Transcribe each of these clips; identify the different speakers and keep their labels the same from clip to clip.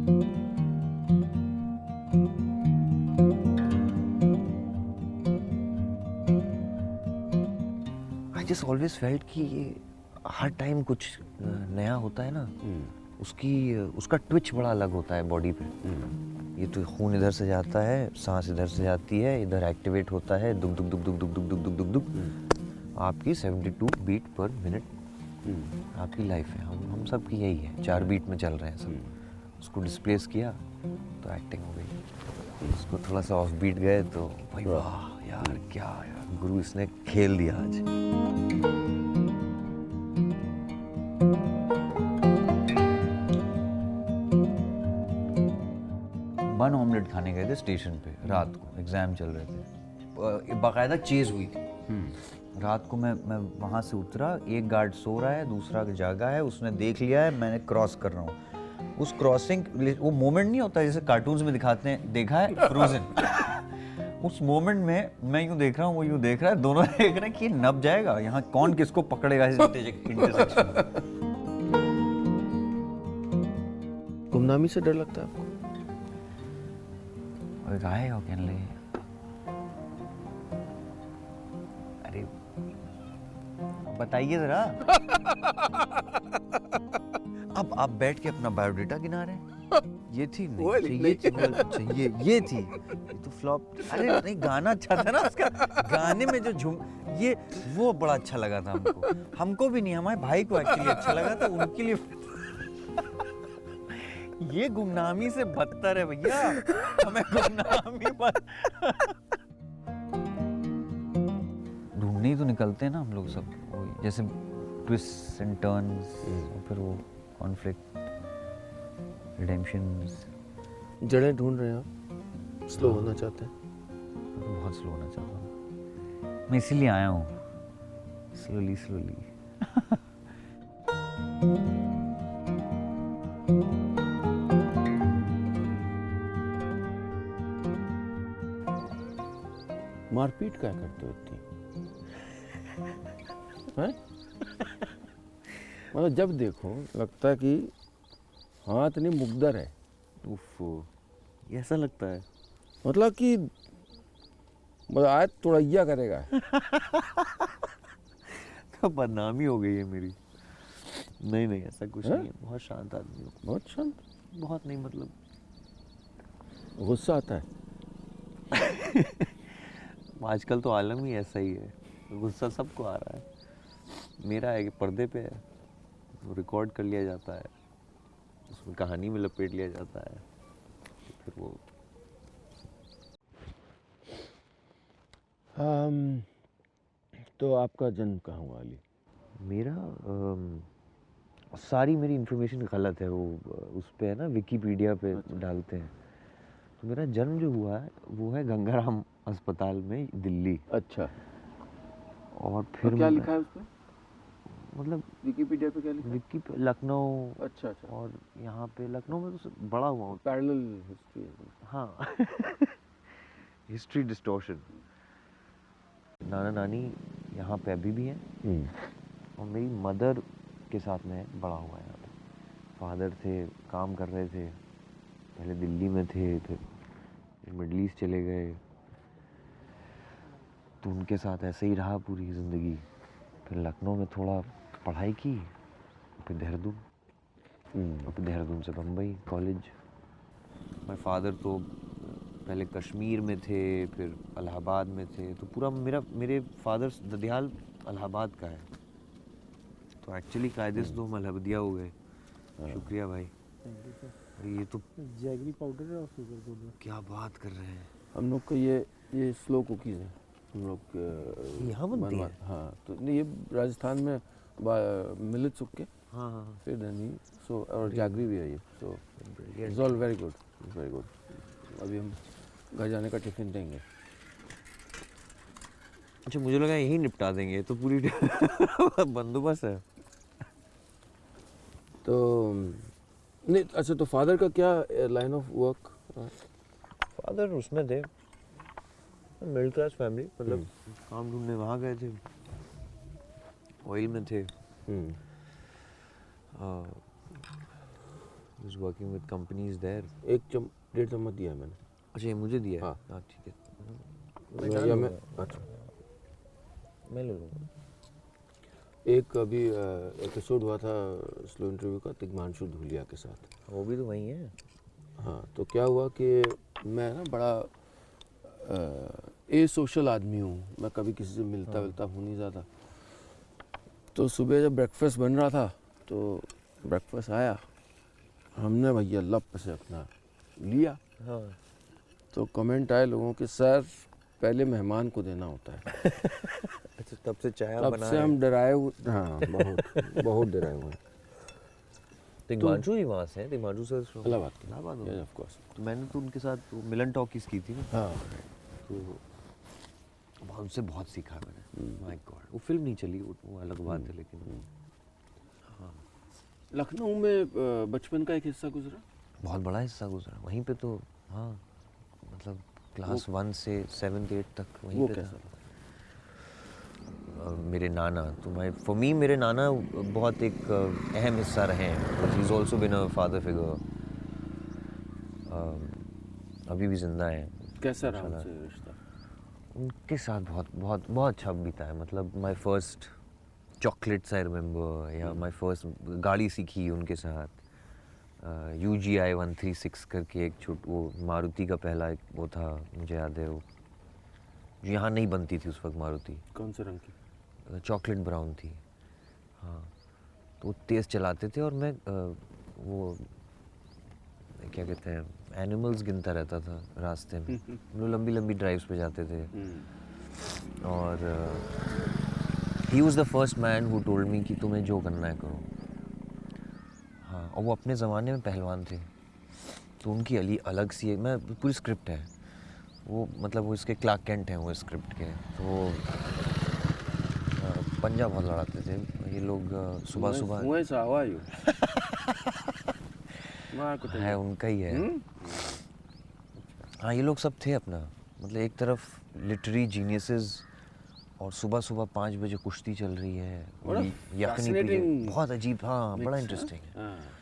Speaker 1: I just always felt कि ये हर time कुछ नया होता है ना, उसका ट्विच बड़ा अलग होता है बॉडी पे। ये तो खून इधर से जाता है, सांस इधर से जाती है, इधर एक्टिवेट होता है, दुक दुक दुक दुक दुक दुक दुक दुक दुक दुक। आपकी 72 बीट पर मिनट आपकी लाइफ है। हम सब की यही है, 4 बीट में चल रहे हैं सब। उसको डिस्प्लेस किया तो एक्टिंग हो गई, उसको थोड़ा सा ऑफ बीट गए तो भाई वाह यार, क्या यार गुरु इसने खेल दिया आज। बन ऑमलेट खाने गए थे स्टेशन पे रात को, एग्जाम चल रहे थे, बाकायदा चेज हुई थी। रात को मैं वहाँ से उतरा, एक गार्ड सो रहा है, दूसरा जागा है, उसने देख लिया है मैं क्रॉस कर रहा हूँ। उस क्रॉसिंग, वो मोमेंट नहीं होता जैसे कार्टून्स में दिखाते हैं, देखा है फ्रोजन। उस मोमेंट में मैं यूँ देख रहा हूँ, वो यूँ देख रहा है, दोनों देख रहे हैं कि नब जाएगा यहाँ, कौन किसको पकड़ेगा इस इंटरसेक्शन में।
Speaker 2: गुमनामी से डर लगता है आपको?
Speaker 1: और गाय हो कहने लगे, अरे बताइए जरा। अब आप बैठ के अपना बायोडेटा गिना रहे हैं, ये थी नहीं, ये थी, ये तो फ्लॉप। अरे नहीं, गाना अच्छा था ना उसका, गाने में जो झूम, ये वो बड़ा अच्छा लगा था हमको भी नहीं, हमारे भाई को एक्चुअली अच्छा लगा था, उनके लिए। ये गुमनामी से बदतर है भैया, हमें गुमनामी मत। ढूंढने ही तो निकलते हैं ना हम लोग सब, जैसे ट्विस्ट एंड टर्न्स, और फिर वो कॉन्फ्लिक्ट, रिडेम्पशंस।
Speaker 2: जड़ें ढूंढ रहे हैं आप, स्लो होना चाहते हैं?
Speaker 1: बहुत स्लो होना चाहता हूँ मैं, इसीलिए आया हूँ, स्लोली स्लोली।
Speaker 2: मारपीट क्या करते हो इतनी? हैं? मतलब जब देखो लगता है कि हाथ नहीं मुकद्दर है।
Speaker 1: उफ, ऐसा लगता है?
Speaker 2: मतलब कि मतलब आज तुड़ैया करेगा।
Speaker 1: तो बदनामी हो गई है मेरी। नहीं नहीं, ऐसा कुछ नहीं है, बहुत शांत आदमी हूँ।
Speaker 2: बहुत शांत?
Speaker 1: बहुत नहीं, मतलब
Speaker 2: गुस्सा आता है?
Speaker 1: आजकल तो आलम ही ऐसा ही है, गुस्सा सबको आ रहा है। मेरा है कि पर्दे पे है, वो रिकॉर्ड कर लिया जाता है, उसमें कहानी में लपेट लिया जाता है, फिर वो।
Speaker 2: तो आपका जन्म कहाँ हुआ अली?
Speaker 1: मेरा सारी मेरी इन्फॉर्मेशन गलत है, वो उस पे है ना, विकीपीडिया पे डालते हैं। तो मेरा जन्म जो हुआ है वो है गंगाराम अस्पताल में, दिल्ली।
Speaker 2: अच्छा।
Speaker 1: और फिर
Speaker 2: क्या लिखा है उसमें?
Speaker 1: मतलब
Speaker 2: विकिपीडिया पे क्या लिखा है?
Speaker 1: लखनऊ।
Speaker 2: अच्छा अच्छा।
Speaker 1: और यहाँ पे लखनऊ में तो बड़ा हुआ हूँ।
Speaker 2: Parallel history.
Speaker 1: हाँ। History distortion. नाना नानी यहाँ पे अभी भी हैं, और मेरी मदर के साथ में बड़ा हुआ है यहाँ पे। फादर थे, काम कर रहे थे, पहले दिल्ली में थे, फिर मिडल ईस्ट चले गए, तो उनके साथ ऐसे ही रहा पूरी ज़िंदगी। फिर लखनऊ में थोड़ा पढ़ाई की, फिर देहरादून, और फिर देहरादून से बम्बई कॉलेज। मेरे फादर तो पहले कश्मीर में थे, फिर इलाहाबाद में थे, तो पूरा मेरे फादर ददियाल इलाहाबाद का है, तो एक्चुअली कायदे से तो हम अलहबदिया हो गए। शुक्रिया भाई। ये तो
Speaker 2: जैगरी पाउडर है और शुगर पाउडर।
Speaker 1: क्या बात कर रहे हैं
Speaker 2: हम लोग का ये स्लो कुकीज़ है हम लोग
Speaker 1: यहाँ बनती है?
Speaker 2: हाँ, तो नहीं, ये राजस्थान में मिलेट सूख के,
Speaker 1: हाँ हाँ,
Speaker 2: फिर धनी, सो और जैगरी भी है ये, so it's all very good, very good. अभी हम घर जाने का टिफिन देंगे।
Speaker 1: अच्छा, मुझे लगा यही निपटा देंगे, तो पूरी बंदोबस्त है।
Speaker 2: तो नहीं, अच्छा, तो फादर का क्या लाइन ऑफ वर्क?
Speaker 1: फादर उसमें थे, मिडिल क्लास फैमिली, मतलब काम ढूंढने वहाँ गए थे, ऑयल में थे। He's working with companies there.
Speaker 2: 1.5 चम्मच दिया है मैंने।
Speaker 1: अच्छा ये मुझे दिया है?
Speaker 2: हाँ।
Speaker 1: हाँ ठीक है।
Speaker 2: या मैं अच्छा
Speaker 1: मैं ले लूँगा।
Speaker 2: एक अभी एपिसोड हुआ था स्लो इंटरव्यू का तिग्मांशु धूलिया के साथ।
Speaker 1: वो भी तो वही है।
Speaker 2: हाँ तो क्या हुआ कि मैं ना बड़ा ए सोशल आदमी हूँ, मैं कभी किसी से मिलता विलता हूँ नहीं ज़्यादा। तो सुबह जब ब्रेकफास्ट बन रहा था तो ब्रेकफास्ट आया, हमने भैया लप से अपना लिया।
Speaker 1: हाँ।
Speaker 2: तो कमेंट आए लोगों के, सर पहले मेहमान को देना होता है।
Speaker 1: अच्छा तब से चाय
Speaker 2: तब
Speaker 1: बना
Speaker 2: से हम डराए हुए, हाँ बहुत बहुत डराए हुए हैं।
Speaker 1: तिग्मांशु ही वहाँ से हैं, तिग्मांशु सर
Speaker 2: इलाहाबाद के,
Speaker 1: इलाहाबाद
Speaker 2: yes, of course।
Speaker 1: तो मैंने तो उनके साथ तो मिलन टॉकीज की थी ना,
Speaker 2: हाँ
Speaker 1: तो उनसे बहुत सीखा मैंने। माय गॉड वो फिल्म नहीं चली, वो अलग बात है, लेकिन
Speaker 2: लखनऊ में बचपन का एक हिस्सा गुजरा।
Speaker 1: बहुत बड़ा हिस्सा गुजरा वहीं पे तो। हाँ मतलब क्लास 1 से 7th 8th तक वहीं
Speaker 2: वो
Speaker 1: पे
Speaker 2: कैसा
Speaker 1: था। मेरे नाना तो फॉर मी मेरे नाना बहुत एक अहम हिस्सा रहे हैं। He is also been a father figure. अभी भी जिंदा है।
Speaker 2: कैसा रहा उनसे रिश्ता?
Speaker 1: उनके साथ बहुत बहुत बहुत अच्छा बीता है। मतलब my first chocolates I remember, या माय फर्स्ट गाड़ी सीखी उनके साथ। UGI 136 करके एक वो मारुति का पहला एक वो था, मुझे याद है वो, जो यहाँ नहीं बनती थी उस वक्त मारुति।
Speaker 2: कौन से रंग की?
Speaker 1: चॉकलेट ब्राउन थी। हाँ तो वो तेज़ चलाते थे और मैं वो क्या कहते हैं एनिमल्स गिनता रहता था रास्ते में। हम लोग लंबी लंबी ड्राइव्स पे जाते थे। और he was the first man who told me कि तुम्हें जो करना है करो। हाँ और वो अपने ज़माने में पहलवान थे, तो उनकी अलग सी मैं पूरी स्क्रिप्ट है वो, मतलब वो इसके क्लार्क कैंट हैं वो स्क्रिप्ट के। तो पंजा बहुत लड़ाते थे ये लोग सुबह सुबह। है उनका ही है। हाँ ये लोग सब थे अपना, मतलब एक तरफ लिटरेरी जीनियसेस और सुबह सुबह 5 बजे कुश्ती चल रही है, यखनी पी के, बहुत अजीब। हाँ बड़ा इंटरेस्टिंग है।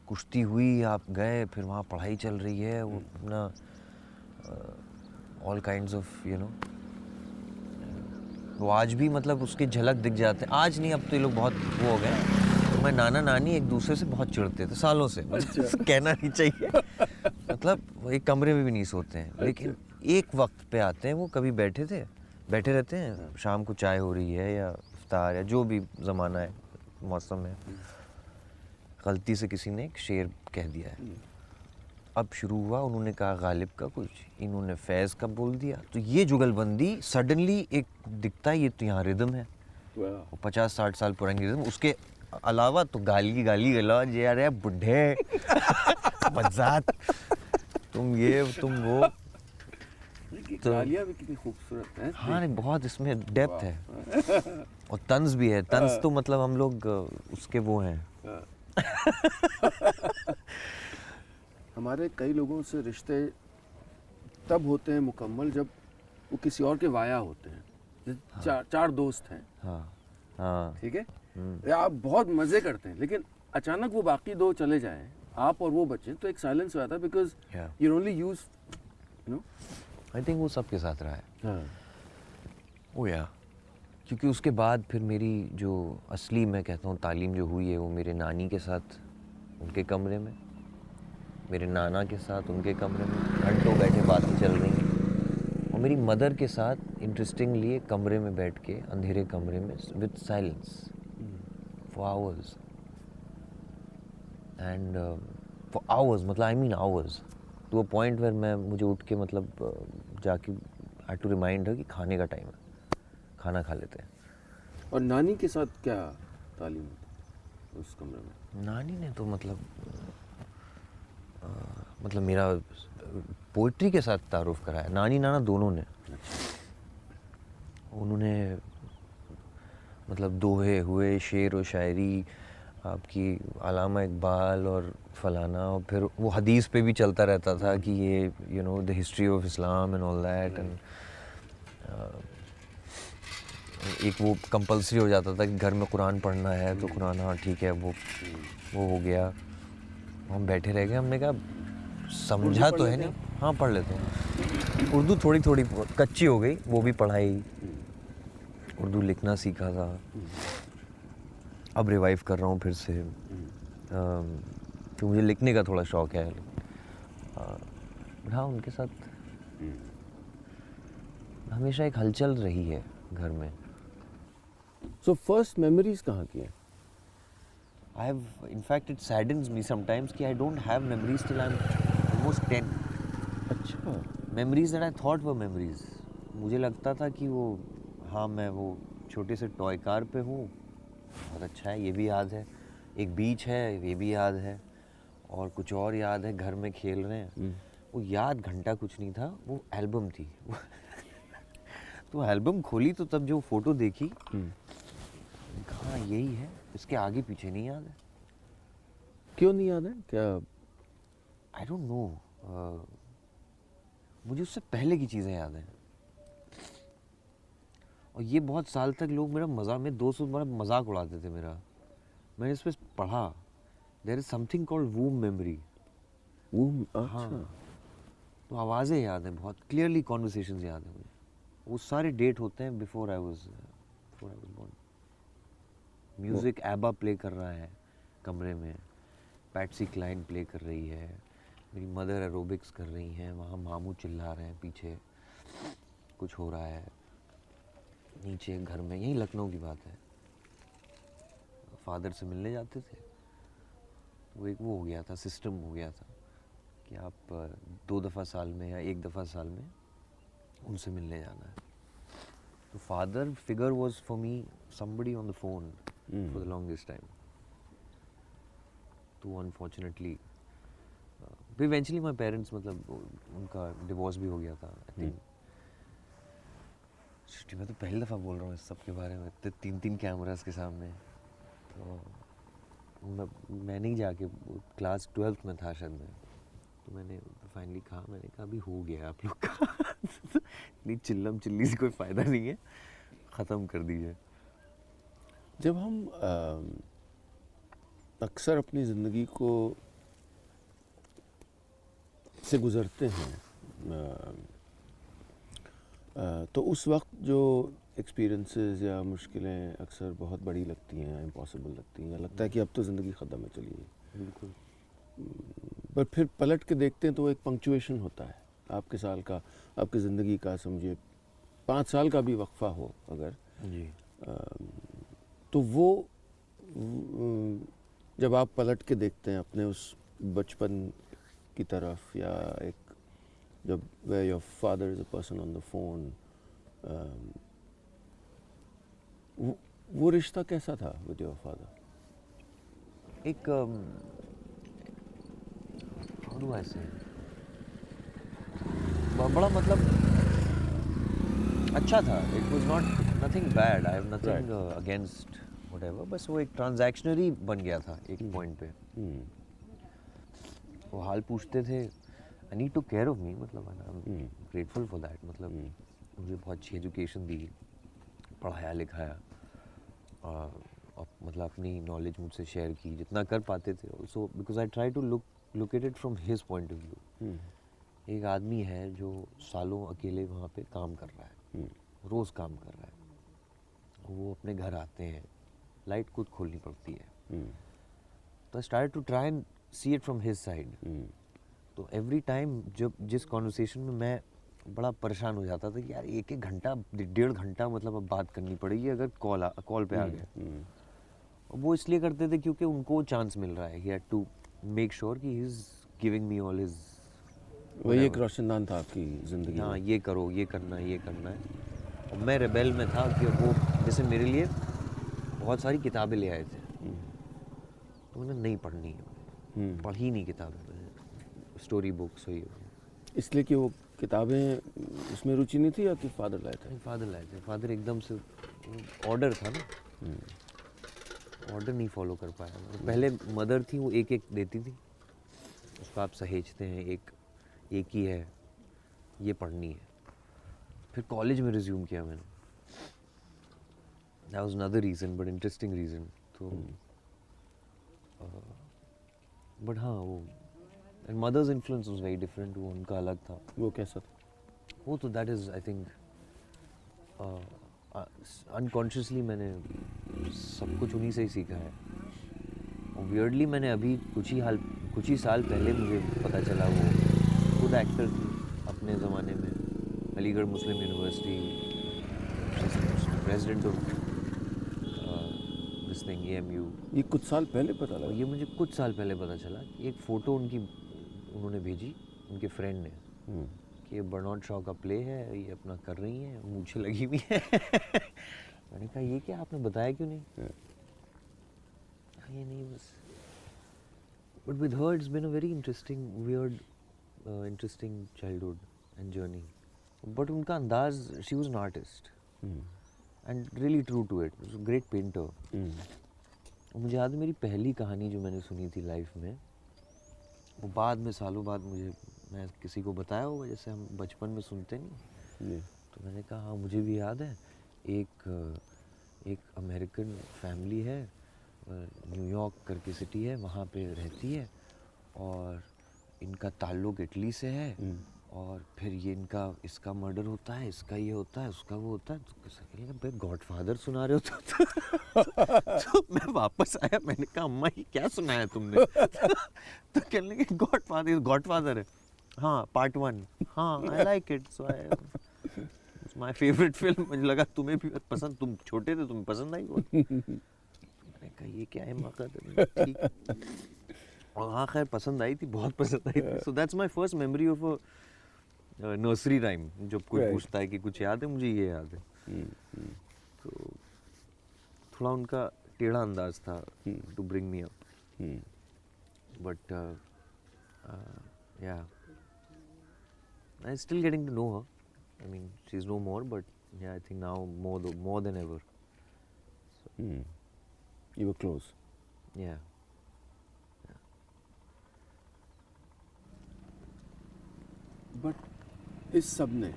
Speaker 1: कुश्ती हुई, आप गए, फिर वहाँ पढ़ाई चल रही है, वो अपना all kinds of you know. वो आज भी मतलब उसकी झलक दिख जाते हैं। आज नहीं, अब तो ये लोग बहुत वो हो गए। तो मैं नाना नानी एक दूसरे से बहुत चिढ़ते थे सालों से। मतलब कहना नहीं चाहिए, मतलब वो एक कमरे में भी नहीं सोते हैं, लेकिन एक वक्त पे आते हैं वो, कभी बैठे रहते हैं, शाम को चाय हो रही है या इफ्तार या जो भी ज़माना है मौसम है, गलती से किसी ने एक शेर कह दिया है। अब शुरू हुआ, उन्होंने कहा गालिब का कुछ, इन्होंने फैज़ का बोल दिया, तो ये जुगलबंदी सडनली एक दिखता है, ये तो यहाँ रिदम है, 50-60 साल पुरानी रिदम। उसके अलावा तो गाली गलौज, यार है बुढ़े मजाक, तुम ये तुम वो।
Speaker 2: तो गालियाँ भी कितनी खूबसूरत हैं।
Speaker 1: हाँ नहीं बहुत इसमें डेप्थ है और तंज भी है। तंज तो मतलब हम लोग उसके वो हैं।
Speaker 2: हमारे कई लोगों से रिश्ते तब होते हैं मुकम्मल जब वो किसी और के वाया होते हैं। हाँ। चार दोस्त हैं।
Speaker 1: हाँ हाँ
Speaker 2: ठीक है, या आप बहुत मज़े करते हैं, लेकिन अचानक वो बाकी दो चले जाएं, आप और वो बचें, तो एक साइलेंस हो जाता है, because you only use you know.
Speaker 1: I think वो सबके साथ रहा है।
Speaker 2: हाँ।
Speaker 1: ओ या क्योंकि उसके बाद फिर मेरी जो असली मैं कहता हूँ तालीम जो हुई है, वो मेरे नानी के साथ उनके कमरे में, मेरे नाना के साथ उनके कमरे में घंटों बैठे बातें चल रही हैं, और मेरी मदर के साथ इंटरेस्टिंगली एक कमरे में बैठ के, अंधेरे कमरे में with silence for hours and for hours, मतलब I mean hours, to a point where मैं मुझे उठ के मतलब जाके आई टू रिमाइंड हर कि खाने का टाइम है, खाना खा लेते हैं।
Speaker 2: और नानी के साथ क्या तालीम उस कमरे में?
Speaker 1: नानी ने तो मतलब मेरा पोइट्री के साथ तारुफ कराया, नानी नाना दोनों ने। उन्होंने मतलब दोहे हुए, शेर व शायरी, आपकी अलामा इकबाल और फलाना, और फिर वो हदीस पे भी चलता रहता था कि ये you know the history of Islam and all that. And एक वो कंपल्सरी हो जाता था कि घर में कुरान पढ़ना है, तो कुरान, हाँ ठीक है, वो हो गया। हम बैठे रह गए, हमने कहा समझा तो है नहीं। हाँ पढ़ लेते हैं। उर्दू थोड़ी थोड़ी कच्ची हो गई, वो भी पढ़ाई, उर्दू लिखना सीखा था, अब रिवाइव कर रहा हूँ फिर से, तो मुझे लिखने का थोड़ा शौक है। हाँ उनके साथ हमेशा एक हलचल रही है घर में।
Speaker 2: सो फर्स्ट मेमोरीज कहाँ की हैं?
Speaker 1: I have, in fact, it saddens me sometimes कि I don't have memories till I'm almost 10.
Speaker 2: अच्छा।
Speaker 1: Memories that I thought were memories. मुझे लगता था कि वो, हाँ मैं वो छोटे से टॉय कार पे हूँ, बहुत अच्छा है, ये भी याद है, एक बीच है, ये भी याद है, और कुछ और याद है, घर में खेल रहे हैं। वो याद घंटा कुछ नहीं था, वो एल्बम थी। तो एल्बम खोली तो तब जो फोटो देखी, हाँ यही है, इसके आगे पीछे नहीं याद है।
Speaker 2: क्यों नहीं याद है क्या?
Speaker 1: आई डोंट नो, मुझे उससे पहले की चीज़ें याद हैं। और ये बहुत साल तक लोग मेरा मजाक में, दोस्त बड़ा मजाक उड़ाते थे मेरा। मैंने इस पर पढ़ा, there is something called womb memory.
Speaker 2: अच्छा।
Speaker 1: हाँ, तो आवाज़ें याद हैं बहुत क्लियरली, कॉन्वर्सेशंस याद हैं मुझे। वो सारे डेट होते हैं before I was born. Music ABBA play कर रहा है कमरे में, पैट्सी क्लाइन प्ले कर रही है, मेरी मदर एरोबिक्स कर रही हैं, वहाँ मामू चिल्ला रहे हैं पीछे, कुछ हो रहा है नीचे घर में। यही लखनऊ की बात है। फादर से मिलने जाते थे, वो एक वो हो गया था, सिस्टम हो गया था कि आप 2 दफ़ा साल में या 1 दफ़ा साल में उनसे मिलने जाना है। तो father figure was for me somebody on the phone for the longest time. तो अनफॉर्चुनेटली इवेंचुअली माई पेरेंट्स, मतलब उनका डिवोर्स भी हो गया था आई थिंक। सृष्टि, मैं तो पहली दफ़ा बोल रहा हूँ इस सब के बारे में, इतने 3 कैमरास के सामने। तो मैं नहीं जाके, क्लास 12th में था शायद मैं, तो मैंने फाइनली कहा, मैंने कहा अभी हो गया आप लोग का। इतनी चिल्लम चिल्ली से कोई फ़ायदा नहीं है, ख़त्म कर दीजिए।
Speaker 2: जब हम अक्सर अपनी ज़िंदगी को से गुज़रते हैं, तो उस वक्त जो एक्सपीरियंसेस या मुश्किलें अक्सर बहुत बड़ी लगती हैं, इम्पॉसिबल लगती हैं, या लगता है कि अब तो ज़िंदगी ख़त्म है, चलिए।
Speaker 1: बिल्कुल।
Speaker 2: पर फिर पलट के देखते हैं तो एक पंक्चुएशन होता है आपके साल का, आपकी ज़िंदगी का, समझिए 5 साल का भी वक्फा हो अगर
Speaker 1: जी।
Speaker 2: तो वो जब आप पलट के देखते हैं अपने उस बचपन की तरफ, या एक जब where your father is a person on the phone, वो रिश्ता कैसा था with your father?
Speaker 1: एक how do I say, बड़ा मतलब अच्छा था। It was not nothing bad, I have nothing against whatever, बस वो एक ट्रांजैक्शनरी बन गया था एक पॉइंट पे। वो हाल पूछते थे, I need to care of me, मतलब I am grateful for that. मतलब मुझे बहुत अच्छी एजुकेशन दी, पढ़ाया लिखाया, और मतलब अपनी नॉलेज मुझसे शेयर की जितना कर पाते थे। Also because I try to look at it from his point of view. एक आदमी है जो सालों अकेले वहाँ पे काम कर रहा है, रोज़ काम कर रहा है, वो अपने घर आते हैं, लाइट खुद खोलनी पड़ती है। तो I start to try and see it from his side. तो एवरी टाइम जब जिस कॉन्वर्सेशन में मैं बड़ा परेशान हो जाता था कि यार 1-1 घंटा 1.5 घंटा मतलब अब बात करनी पड़ेगी अगर कॉल पे आ गए। और वो इसलिए करते थे क्योंकि उनको चांस मिल रहा है, he had to make sure कि he is giving me all his.
Speaker 2: वही एक रोशनदान था आपकी ज़िंदगी
Speaker 1: हाँ,
Speaker 2: में।
Speaker 1: ये करो, ये करना है, ये करना है। और मैं रेबेल में था कि वो जैसे मेरे लिए बहुत सारी किताबें ले आए थे, तो मैंने नहीं पढ़नी है, पढ़ी नहीं किताबें मैंने, स्टोरी बुक्स हुई।
Speaker 2: इसलिए कि वो किताबें, उसमें रुचि नहीं थी या कि फादर लाए थे?
Speaker 1: फादर लाए थे, फादर एकदम से ऑर्डर था ना, ऑर्डर नहीं फॉलो कर पाया। पहले मदर थी, वो एक एक देती थी, उसको आप सहेजते हैं, एक ही है, ये पढ़नी है। फिर कॉलेज में रिज्यूम किया मैंने, that was another reason, but interesting reason. तो बट हाँ वो and mother's influence was very different, वो उनका अलग था।
Speaker 2: वो कैसा था?
Speaker 1: वो तो that is I think unconsciously मैंने सब कुछ उन्हीं से ही सीखा है। और वियर्डली मैंने अभी कुछ ही साल पहले मुझे पता चला वो खुद एक्टर थी अपने ज़माने में, Aligarh Muslim University, president of this thing AMU।
Speaker 2: ये कुछ साल पहले पता
Speaker 1: और
Speaker 2: लगा?
Speaker 1: ये मुझे कुछ साल पहले पता चला कि एक फ़ोटो उन्होंने भेजी उनके फ्रेंड ने कि ये बर्नार्ड शॉ का प्ले है, ये अपना कर रही हैं, मुझे लगी हुई है। मैंने कहा ये क्या, आपने बताया क्यों नहीं? ये नहीं बस। But with her it's been a very interesting weird interesting childhood and journey. But उनका अंदाज, she was an artist and really true to it, great painter. मुझे याद है मेरी पहली कहानी जो मैंने सुनी थी लाइफ में, वो बाद में सालों बाद मैं किसी को बताया होगा, जैसे हम बचपन में सुनते नहीं। तो मैंने कहा हाँ मुझे भी याद है, एक अमेरिकन फैमिली है, न्यूयॉर्क करके सिटी है, वहाँ पे रहती है और इनका ताल्लुक इटली से है। और फिर ये इसका मर्डर होता है, इसका ये होता है, उसका वो होता है। तो गॉडफादर सुना रहे हो तो मैं वापस आया, मैंने कहा अम्मा ये क्या सुनाया तुमने? तो कहने लगे गॉडफादर है, हाँ पार्ट 1, हाँ I like it, so it's my favourite film. मुझे लगा तुम्हें भी पसंद, तुम छोटे थे, तुम्हें पसंद आई वो। मैंने कहा ये क्या है मौका, ठीक। और हाँ खैर पसंद आई थी, बहुत पसंद आई थी। So that's my first memory of a nursery rhyme. जब कोई पूछता है कि कुछ याद है, मुझे ये याद है। तो थोड़ा उनका टेढ़ा अंदाज था to bring me up, but yeah I am still getting to know her. I mean, she's no more, but yeah, I think now more than ever. So,
Speaker 2: You were close.
Speaker 1: yeah.
Speaker 2: But इस सब ने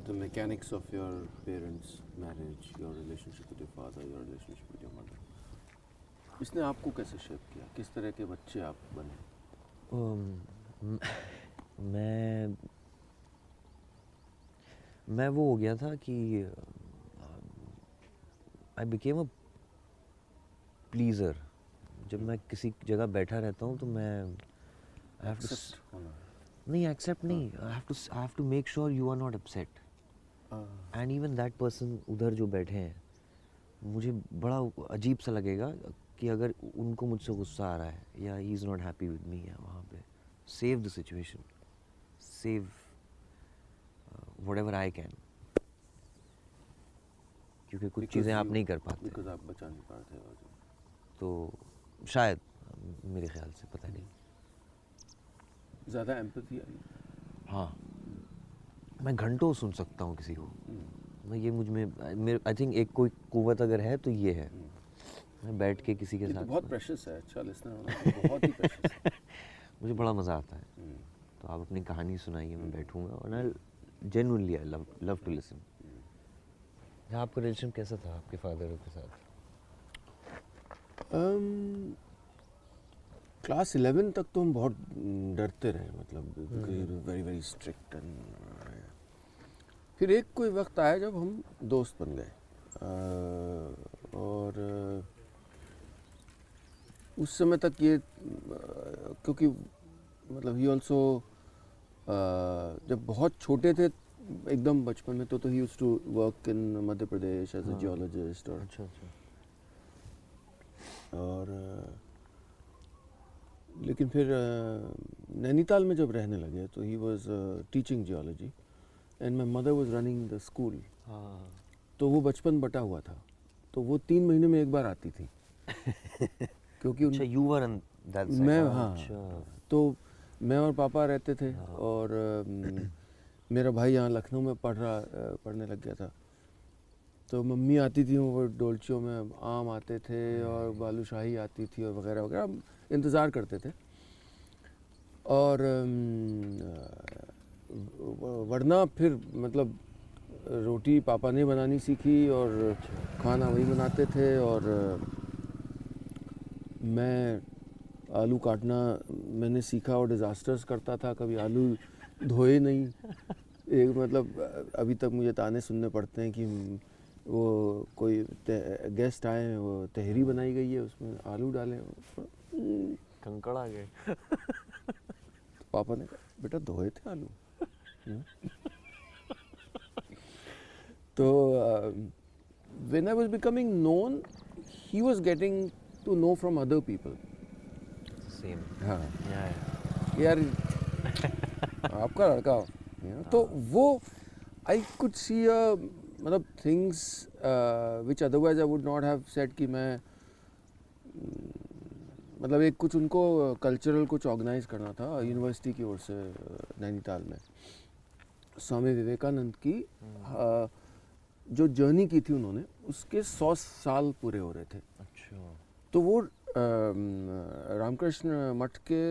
Speaker 2: the mechanics of your parents' marriage, your relationship with your father, your relationship with your mother, इसने आपको कैसे shape किया? किस तरह के बच्चे आप बने?
Speaker 1: मैं वो हो गया था कि आई बिकेम अ प्लीज़र। जब मैं किसी जगह बैठा रहता हूँ तो मैं नहीं एक्सेप्ट नहीं, I have to make sure you are not upset. And even that person उधर जो बैठे हैं, मुझे बड़ा अजीब सा लगेगा कि अगर उनको मुझसे गुस्सा आ रहा है या he is not happy with me, या वहाँ पे save the situation, save whatever I can, क्योंकि कुछ चीज़ें आप नहीं कर पाते,
Speaker 2: बिकॉज़ आप बचा नहीं पाते।
Speaker 1: तो शायद मेरे ख्याल से, पता नहीं,
Speaker 2: ज़्यादा एम्पैथी आई।
Speaker 1: हाँ मैं घंटों सुन सकता हूँ किसी को। मैं ये मुझ में मेरे आई थिंक एक कोई कुव्वत अगर है तो ये है, मैं बैठ के किसी के साथ।
Speaker 2: तो बहुत प्रेशियस है, अच्छा लिसनर होना तो बहुत ही प्रेशियस है।
Speaker 1: मुझे बड़ा मज़ा आता है। तो आप अपनी कहानी सुनाइए, मैं बैठूंगा और I genuinely I love to listen. आपका रिलेशन कैसा था आपके फादर के साथ?
Speaker 2: क्लास 11 तक तो हम बहुत डरते रहे, मतलब वेरी वेरी स्ट्रिक्ट एंड। फिर एक कोई वक्त आया जब हम दोस्त बन गए, और उस समय तक ये क्योंकि मतलब ही ऑल्सो जब बहुत छोटे थे एकदम बचपन में, तो he used to work in Madhya Pradesh as a geologist. और
Speaker 1: अच्छा
Speaker 2: और लेकिन फिर नैनीताल में जब रहने लगे तो he was teaching geology and my mother was running the school.
Speaker 1: हाँ
Speaker 2: तो वो बचपन बटा हुआ था, तो वो 3 महीने में एक बार आती थी। क्योंकि
Speaker 1: अच्छा, you were on that side.
Speaker 2: मैं, हाँ, तो मैं और पापा रहते थे, और मेरा भाई यहाँ लखनऊ में पढ़ने लग गया था। तो मम्मी आती थी, वो डोलचियों में आम आते थे और बालूशाही आती थी और वगैरह वगैरह, हम इंतज़ार करते थे। और वरना फिर मतलब रोटी पापा ने बनानी सीखी और खाना वही बनाते थे। और मैं आलू काटना मैंने सीखा और डिज़ास्टर्स करता था, कभी आलू धोए नहीं। एक मतलब अभी तक मुझे ताने सुनने पड़ते हैं कि वो कोई गेस्ट आए हैं, वो तहरी बनाई गई है, उसमें आलू डाले,
Speaker 1: कंकड़ आ गए।
Speaker 2: तो पापा ने कहा बेटा धोए थे आलू। तो when I was becoming known, he was getting to know from other people.
Speaker 1: Same.
Speaker 2: हाँ
Speaker 1: या
Speaker 2: यार आपका लड़का, तो वो आई कुड सी मतलब things which otherwise I would not have said कि मैं मतलब एक कुछ उनको कल्चरल कुछ ऑर्गेनाइज करना था यूनिवर्सिटी की ओर से नैनीताल में। स्वामी विवेकानंद की जो जर्नी की थी उन्होंने, उसके 100 साल पूरे हो रहे थे।
Speaker 1: अच्छा।
Speaker 2: तो वो रामकृष्ण मठ के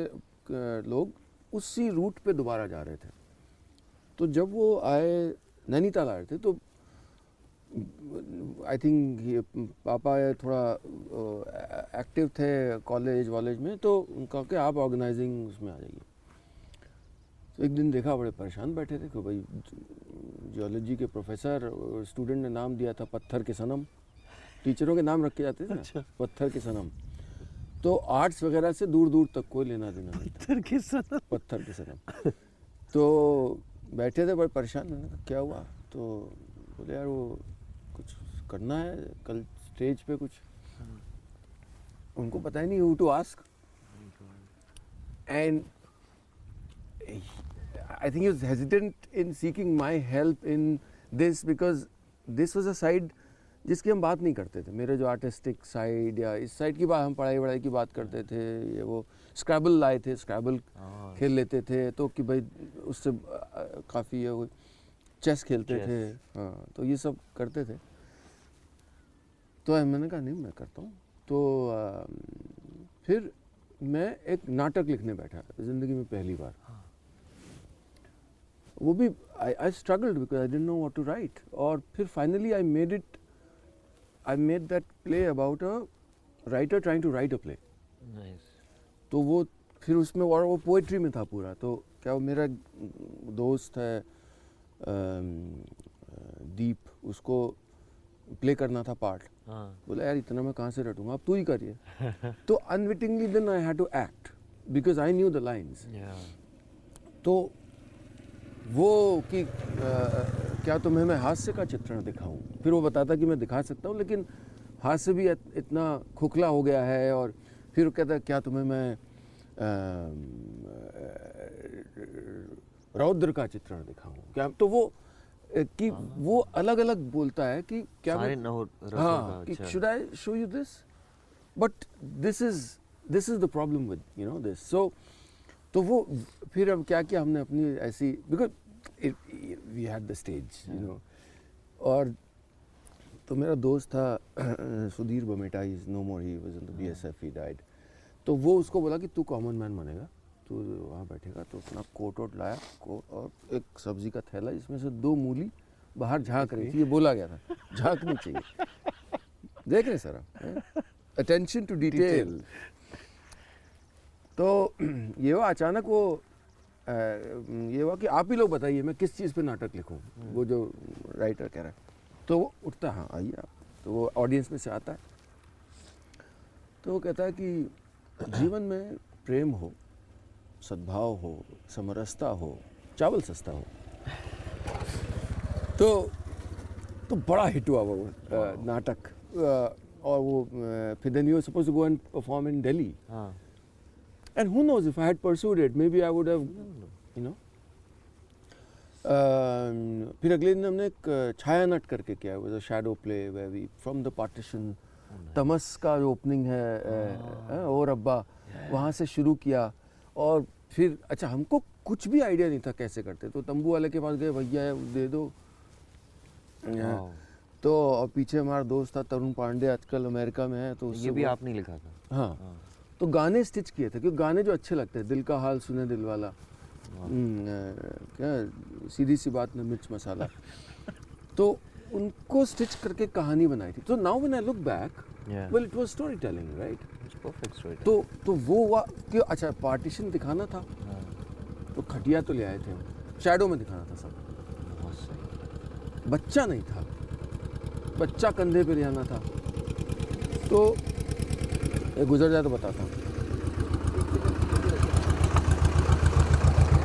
Speaker 2: लोग उसी रूट पे दोबारा जा रहे थे। तो जब वो आए नैनीताल आ रहे थे, तो आई थिंक पापा थोड़ा एक्टिव थे कॉलेज में, तो उनका कि आप ऑर्गेनाइजिंग उसमें आ जाइए। तो एक दिन देखा बड़े परेशान बैठे थे कि भाई जियोलॉजी के प्रोफेसर, स्टूडेंट ने नाम दिया था पत्थर के सनम, टीचरों के नाम रखे जाते थे ना। अच्छा। पत्थर के सनम, तो आर्ट्स वगैरह से दूर दूर तक कोई लेना देना नहीं था। पत्थर के सनम। तो बैठे थे बड़े परेशान, मैंने कहा क्या हुआ? तो बोले यार वो कुछ करना है कल स्टेज पे कुछ। उनको पता ही नहीं who to ask, and I think he was hesitant in seeking my help in this because this was a side जिसकी हम बात नहीं करते थे। मेरे जो आर्टिस्टिक साइड या इस साइड की बात, हम पढ़ाई वढ़ाई की बात करते थे। ये वो स्क्रैबल लाए थे, स्क्रैबल खेल लेते थे, तो कि भाई उससे काफ़ी है वो चेस खेलते थे। हाँ, तो ये सब करते थे। तो मैंने कहा नहीं मैं करता हूँ। तो फिर मैं एक नाटक लिखने बैठा ज़िंदगी में पहली बार। वो भी I struggled because I didn't know what to write. और फिर finally I made that play about a writer trying to write a play. तो वो फिर उसमें और वो पोइट्री में था पूरा। तो क्या वो मेरा दोस्त है दीप, उसको प्ले करना था पार्ट। बोला यार इतना मैं कहाँ से रटूंगा, अब तू ही करिए। तो unwittingly then I had to act because I knew the lines. तो वो कि क्या तुम्हें मैं हास्य का चित्रण दिखाऊं? फिर वो बताता कि मैं दिखा सकता हूँ, लेकिन हास्य भी इतना खोखला हो गया है। और फिर वो कहता क्या तुम्हें मैं रौद्र का चित्रण दिखाऊं क्या? तो वो कि वो अलग अलग बोलता है कि क्या हाँ कि should I show you this, but this is the problem with you know this. So तो वो फिर अब क्या किया हमने अपनी ऐसी, because we had the stage you know. और तो मेरा दोस्त था Sudhir Bameta, he is no more, he was in the BSF, he died. तो वो उसको बोला कि तू कॉमन मैन बनेगा, तू वहाँ बैठेगा। तो अपना कोट वोट लाया, कोट और एक सब्जी का थैला, जिसमें से 2 मूली बाहर झाँक रही थी। ये बोला गया था झाँकनी चाहिए। देख रहे सर आप, अटेंशन टू डिटेल। तो ये हुआ अचानक, वो ये हुआ कि आप ही लोग बताइए मैं किस चीज़ पे नाटक लिखूं। वो जो राइटर कह रहा है, तो वो उठता है, हाँ आइए आप। तो वो ऑडियंस में से आता है, तो वो कहता है कि जीवन में प्रेम हो, सद्भाव हो, समरसता हो, चावल सस्ता हो। तो बड़ा हिट हुआ वो नाटक। और वो फिर then you were supposed to go and perform in Delhi. And who knows, if I had pursued it, maybe I would have, you know. फिर अगले दिन हमने एक छाया नट करके किया, वो shadow play where we from the partition, तमस का जो ओपनिंग है और अब्बा, वहाँ से शुरू किया। और फिर अच्छा हमको कुछ भी आइडिया नहीं था कैसे करते, तो तंबू वाले के पास गए, भैया दे दो। तो और पीछे हमारा दोस्त था तरुण पांडे, आजकल अमेरिका में है। तो
Speaker 1: ये भी आपने लिखा था?
Speaker 2: हाँ। तो गाने स्टिच किए थे, क्योंकि गाने जो अच्छे लगते हैं, दिल का हाल सुने दिल वाला, क्या सीधी सी बात में मिर्च मसाला। तो उनको स्टिच करके कहानी बनाई थी. So now when I look back,
Speaker 1: Yeah.
Speaker 2: well it was storytelling, right?
Speaker 1: It's perfect story.
Speaker 2: तो वो हुआ कि अच्छा पार्टीशन दिखाना था, तो खटिया तो ले आए थे, शैडो में दिखाना था सब.
Speaker 1: बहुत सही.
Speaker 2: बच्चा नहीं था, बच्चा कंधे पे ले आना था. तो ये गुजर जाए तो बताता हूँ.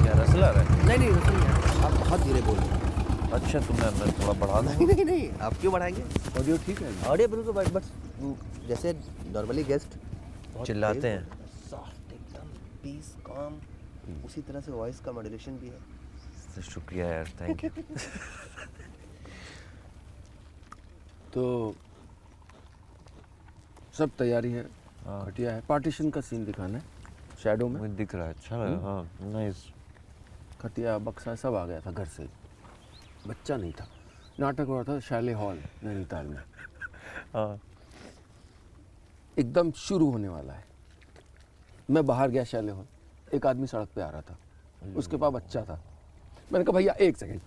Speaker 1: क्या रसल आ रहा है?
Speaker 3: नहीं रसम नहीं, आप बहुत धीरे बोल रहे हैं.
Speaker 1: अच्छा मैं थोड़ा बढ़ा दूँ.
Speaker 3: नहीं आप क्यों बढ़ाएंगे?
Speaker 2: ऑडियो ठीक है.
Speaker 3: ऑडियो बिल्कुल बस जैसे नॉर्मली गेस्ट
Speaker 1: चिल्लाते हैं.
Speaker 3: सॉफ्ट एकदम पीस काम, उसी तरह से वॉइस का मॉड्यूलेशन भी है.
Speaker 1: तो शुक्रिया यार, थैंक यू.
Speaker 2: तो सब तैयारी है,
Speaker 1: हाँ.
Speaker 2: खटिया है, पार्टीशन का सीन दिखाना है शैडो में.
Speaker 1: मुझे दिख रहा है, अच्छा लगा. हाँ नाइस.
Speaker 2: खटिया बक्सा सब आ गया था घर से. बच्चा नहीं था. नाटक हो रहा था शैले हॉल नैनीताल में.
Speaker 1: हाँ.
Speaker 2: एकदम शुरू होने वाला है. मैं बाहर गया शैले हॉल, एक आदमी सड़क पे आ रहा था, उसके पास बच्चा था. मैंने कहा भैया एक second.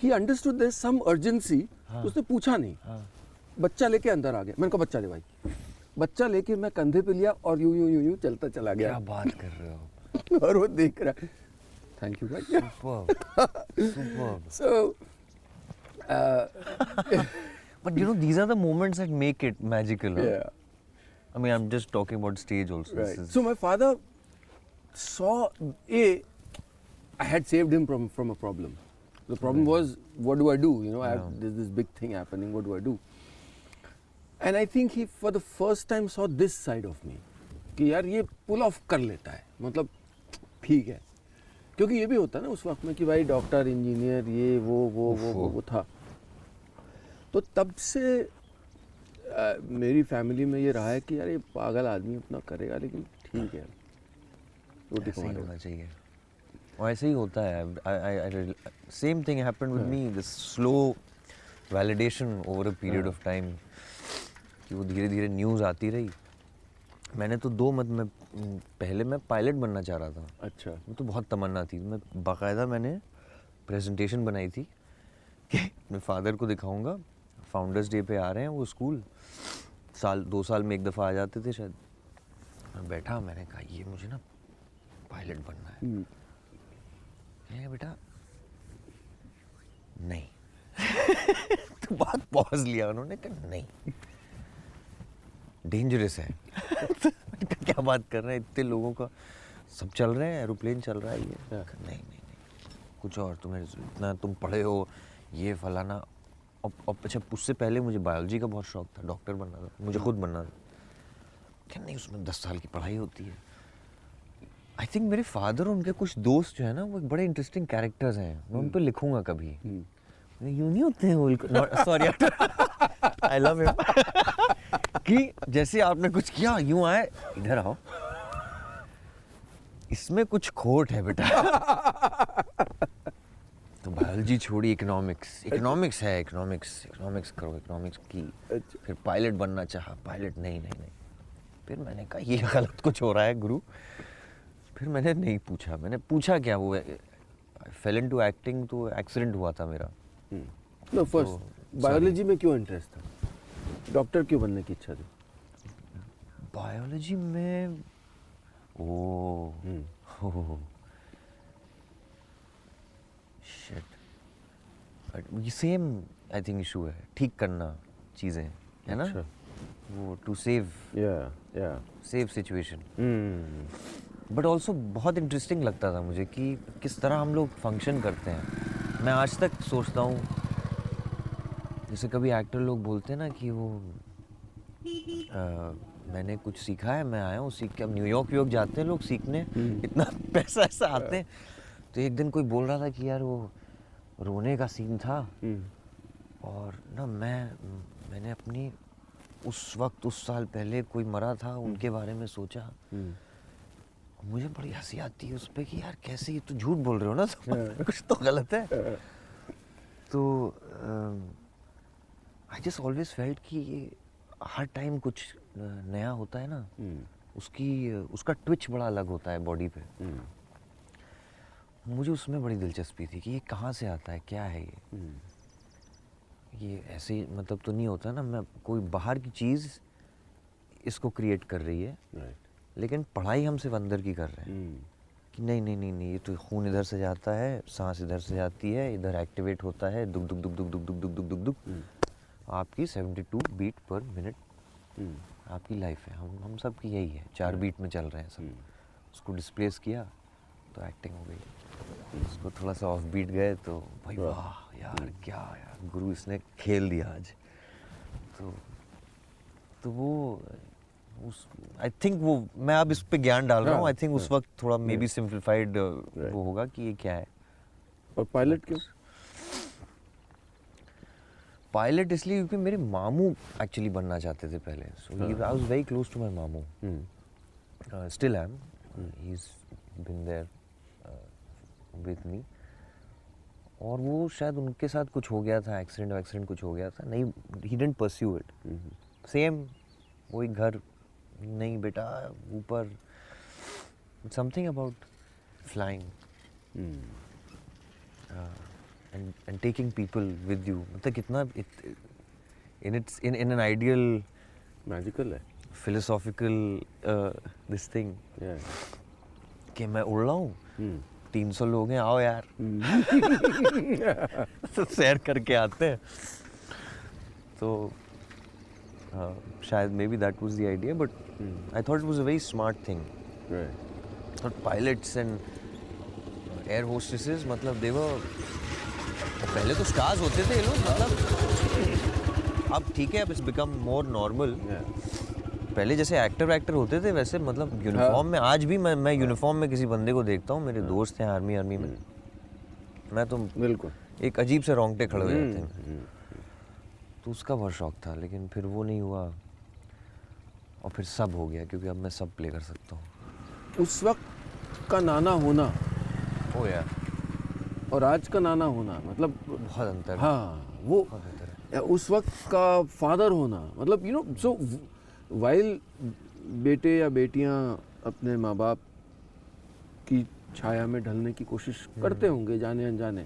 Speaker 2: He understood there some urgency. उसने पूछा नहीं, बच्चा लेके अंदर आ गया. मैंने कहा बच्चा दे भाई. बच्चा लेके मैं कंधे पे लिया और यूं चलता चला गया.
Speaker 1: क्या बात कर रहे हो?
Speaker 2: और वो देख रहा है. थैंक यू भाई.
Speaker 1: Superb.
Speaker 2: So
Speaker 1: But you know, these are the moments that make it magical. Huh?
Speaker 2: yeah,
Speaker 1: I mean, I'm just talking about stage also.
Speaker 2: right.
Speaker 1: This is-
Speaker 2: So my father saw I had saved him from a problem. The problem was, what do I do? You know, there's this big thing happening. What do I do? And I think he, for the first time, saw this side of me. कि यार ये पुल of कर लेता है, मतलब ठीक है. क्योंकि ये भी होता है ना उस वक्त में कि भाई डॉक्टर इंजीनियर ये वो था. तो तब से मेरी फैमिली में ये रहा है कि यार ये पागल आदमी अपना करेगा लेकिन ठीक है, रोटी
Speaker 1: ऐसे ही
Speaker 2: कमाएगा.
Speaker 1: होना चाहिए. और ऐसे ही होता है. Same thing happened with me. This slow validation over a period of time. कि वो धीरे धीरे न्यूज़ आती रही. मैंने तो पहले मैं पायलट बनना चाह रहा था.
Speaker 2: अच्छा.
Speaker 1: वो तो बहुत तमन्ना थी. बाकायदा मैंने प्रेजेंटेशन बनाई थी कि अपने फादर को दिखाऊंगा. फाउंडर्स डे पे आ रहे हैं वो स्कूल. 2 साल में एक दफ़ा आ जाते थे शायद. मैं बैठा, मैंने कहा ये मुझे ना पायलट बनना है. कहेंगे बेटा नहीं. तो बात पॉज लिया उन्होंने. कहा नहीं, डेंजरस है. क्या बात कर रहे हैं, इतने लोगों का सब चल रहे हैं, एरोप्लेन चल रहा है ये. नहीं, कुछ और. तुम्हें इतना तुम पढ़े हो ये फलाना. अब अच्छा, उससे पहले मुझे बायोलॉजी का बहुत शौक था. डॉक्टर बनना था मुझे, खुद बनना था. क्या नहीं, उसमें 10 साल की पढ़ाई होती है. आई थिंक मेरे फादर और उनके कुछ दोस्त जो है ना, वो बड़े इंटरेस्टिंग कैरेक्टर्स हैं. मैं उन पर लिखूंगा कभी. यूं नहीं होते हैं वो. Sorry, I love him. कि जैसे आपने कुछ किया, यूं आए, इधर आओ, इसमें कुछ खोट है बेटा. तो बायोलॉजी छोड़ी, इकोनॉमिक्स है. इकोनॉमिक्स करो, इकोनॉमिक्स की. फिर पायलट बनना चाहा, पायलट नहीं. फिर मैंने कहा ये गलत कुछ हो रहा है गुरु. फिर मैंने नहीं पूछा. मैंने पूछा क्या, वो फेल इनटू एक्टिंग. तो एक्सीडेंट हुआ था मेरा.
Speaker 2: नो, फर्स्ट बायोलॉजी में क्यों इंटरेस्ट था? डॉक्टर क्यों बनने की इच्छा थी?
Speaker 1: बायोलॉजी में शिट, ये सेम आई थिंक इशू है. ठीक करना चीज़ें, है ना.
Speaker 2: अच्छा.
Speaker 1: वो to save situation. But also बहुत इंटरेस्टिंग लगता था मुझे कि किस तरह हम लोग फंक्शन करते हैं. मैं आज तक सोचता हूँ, जैसे कभी एक्टर लोग बोलते हैं ना कि वो मैंने कुछ सीखा है, मैं आया हूँ सीख के. अब न्यूयॉर्क जाते हैं लोग सीखने, इतना पैसा ऐसा आते हैं. तो एक दिन कोई बोल रहा था कि यार वो रोने का सीन था. और ना मैंने अपनी उस वक्त, उस साल पहले कोई मरा था, उनके बारे में सोचा. मुझे बड़ी हंसी आती है उस पर कि यार कैसे, ये तो झूठ बोल रहे हो ना. तो कुछ तो गलत है. तो आई जस्ट ऑलवेज फेल्ट कि ये हर टाइम कुछ नया होता है ना, उसका ट्विच बड़ा अलग होता है बॉडी पे. मुझे उसमें बड़ी दिलचस्पी थी कि ये कहाँ से आता है, क्या है ये. ये ऐसे मतलब तो नहीं होता ना, मैं कोई बाहर की चीज़ इसको क्रिएट कर रही है,
Speaker 2: राइट।
Speaker 1: लेकिन पढ़ाई हम सिर्फ अंदर की कर रहे हैं कि नहीं नहीं नहीं नहीं, ये तो खून इधर से जाता है, सांस इधर से जाती है, इधर एक्टिवेट होता है, दुक दुक दुक दुक दुक दुक दुक दुक दुक दुक, आपकी 72 बीट पर मिनट आपकी लाइफ है। हम सब की यही है, 4 बीट में चल रहे हैं सब। उसको डिस्प्लेस किया तो एक्टिंग हो गई, उसको थोड़ा सा ऑफ बीट गए तो भाई वाह यार, क्या यार गुरु इसने खेल दिया आज। तो वो उस आई थिंक वो मैं अब इस पे ज्ञान डाल रहा हूँ, आई थिंक उस वक्त थोड़ा मे बी सिंप्लीफाइड वो होगा कि ये क्या है।
Speaker 2: और पायलट क्यों?
Speaker 1: पायलट इसलिए क्योंकि मेरे मामू एक्चुअली बनना चाहते थे पहले, so I was very close to my मामू, still I am, he is been there with me. और वो शायद उनके साथ कुछ हो गया था, एक्सीडेंट कुछ हो गया था, नहीं he didn't pursue it. Same वही घर, नहीं बेटा ऊपर, something about flying and taking people with you, मतलब कितना in an ideal
Speaker 2: मैजिकल है।
Speaker 1: philosophical this thing कि मैं उड़ रहा हूँ, 300 लोग हैं, आओ यार तो सैर करके आते हैं। तो शायद maybe that was the idea, but I thought it was a very smart thing. But pilots and air hostesses, मतलब they were, पहले तो स्टार्स होते थे ये लोग, मतलब अब ठीक है, अब इट्स बिकम मोर नॉर्मल। पहले जैसे एक्टर होते थे वैसे, मतलब यूनिफॉर्म में आज भी मैं यूनिफॉर्म में किसी बंदे को देखता हूँ, मेरे दोस्त हैं आर्मी में, मैं तो
Speaker 2: बिल्कुल
Speaker 1: एक अजीब से रोंगटे खड़े हो जाते हैं। तो उसका बहुत शौक था, लेकिन फिर वो नहीं हुआ और फिर सब हो गया, क्योंकि अब मैं सब प्ले कर सकता हूँ।
Speaker 2: उस वक्त का नाना होना
Speaker 1: ओ यार,
Speaker 2: और आज का नाना होना, मतलब
Speaker 1: बहुत अंतर है।
Speaker 2: हाँ, वो
Speaker 1: बहुत अंतर है।
Speaker 2: उस वक्त का फादर होना, मतलब यू नो, सो वाइल बेटे या बेटियां अपने माँ बाप की छाया में ढलने की कोशिश करते होंगे जाने अनजाने,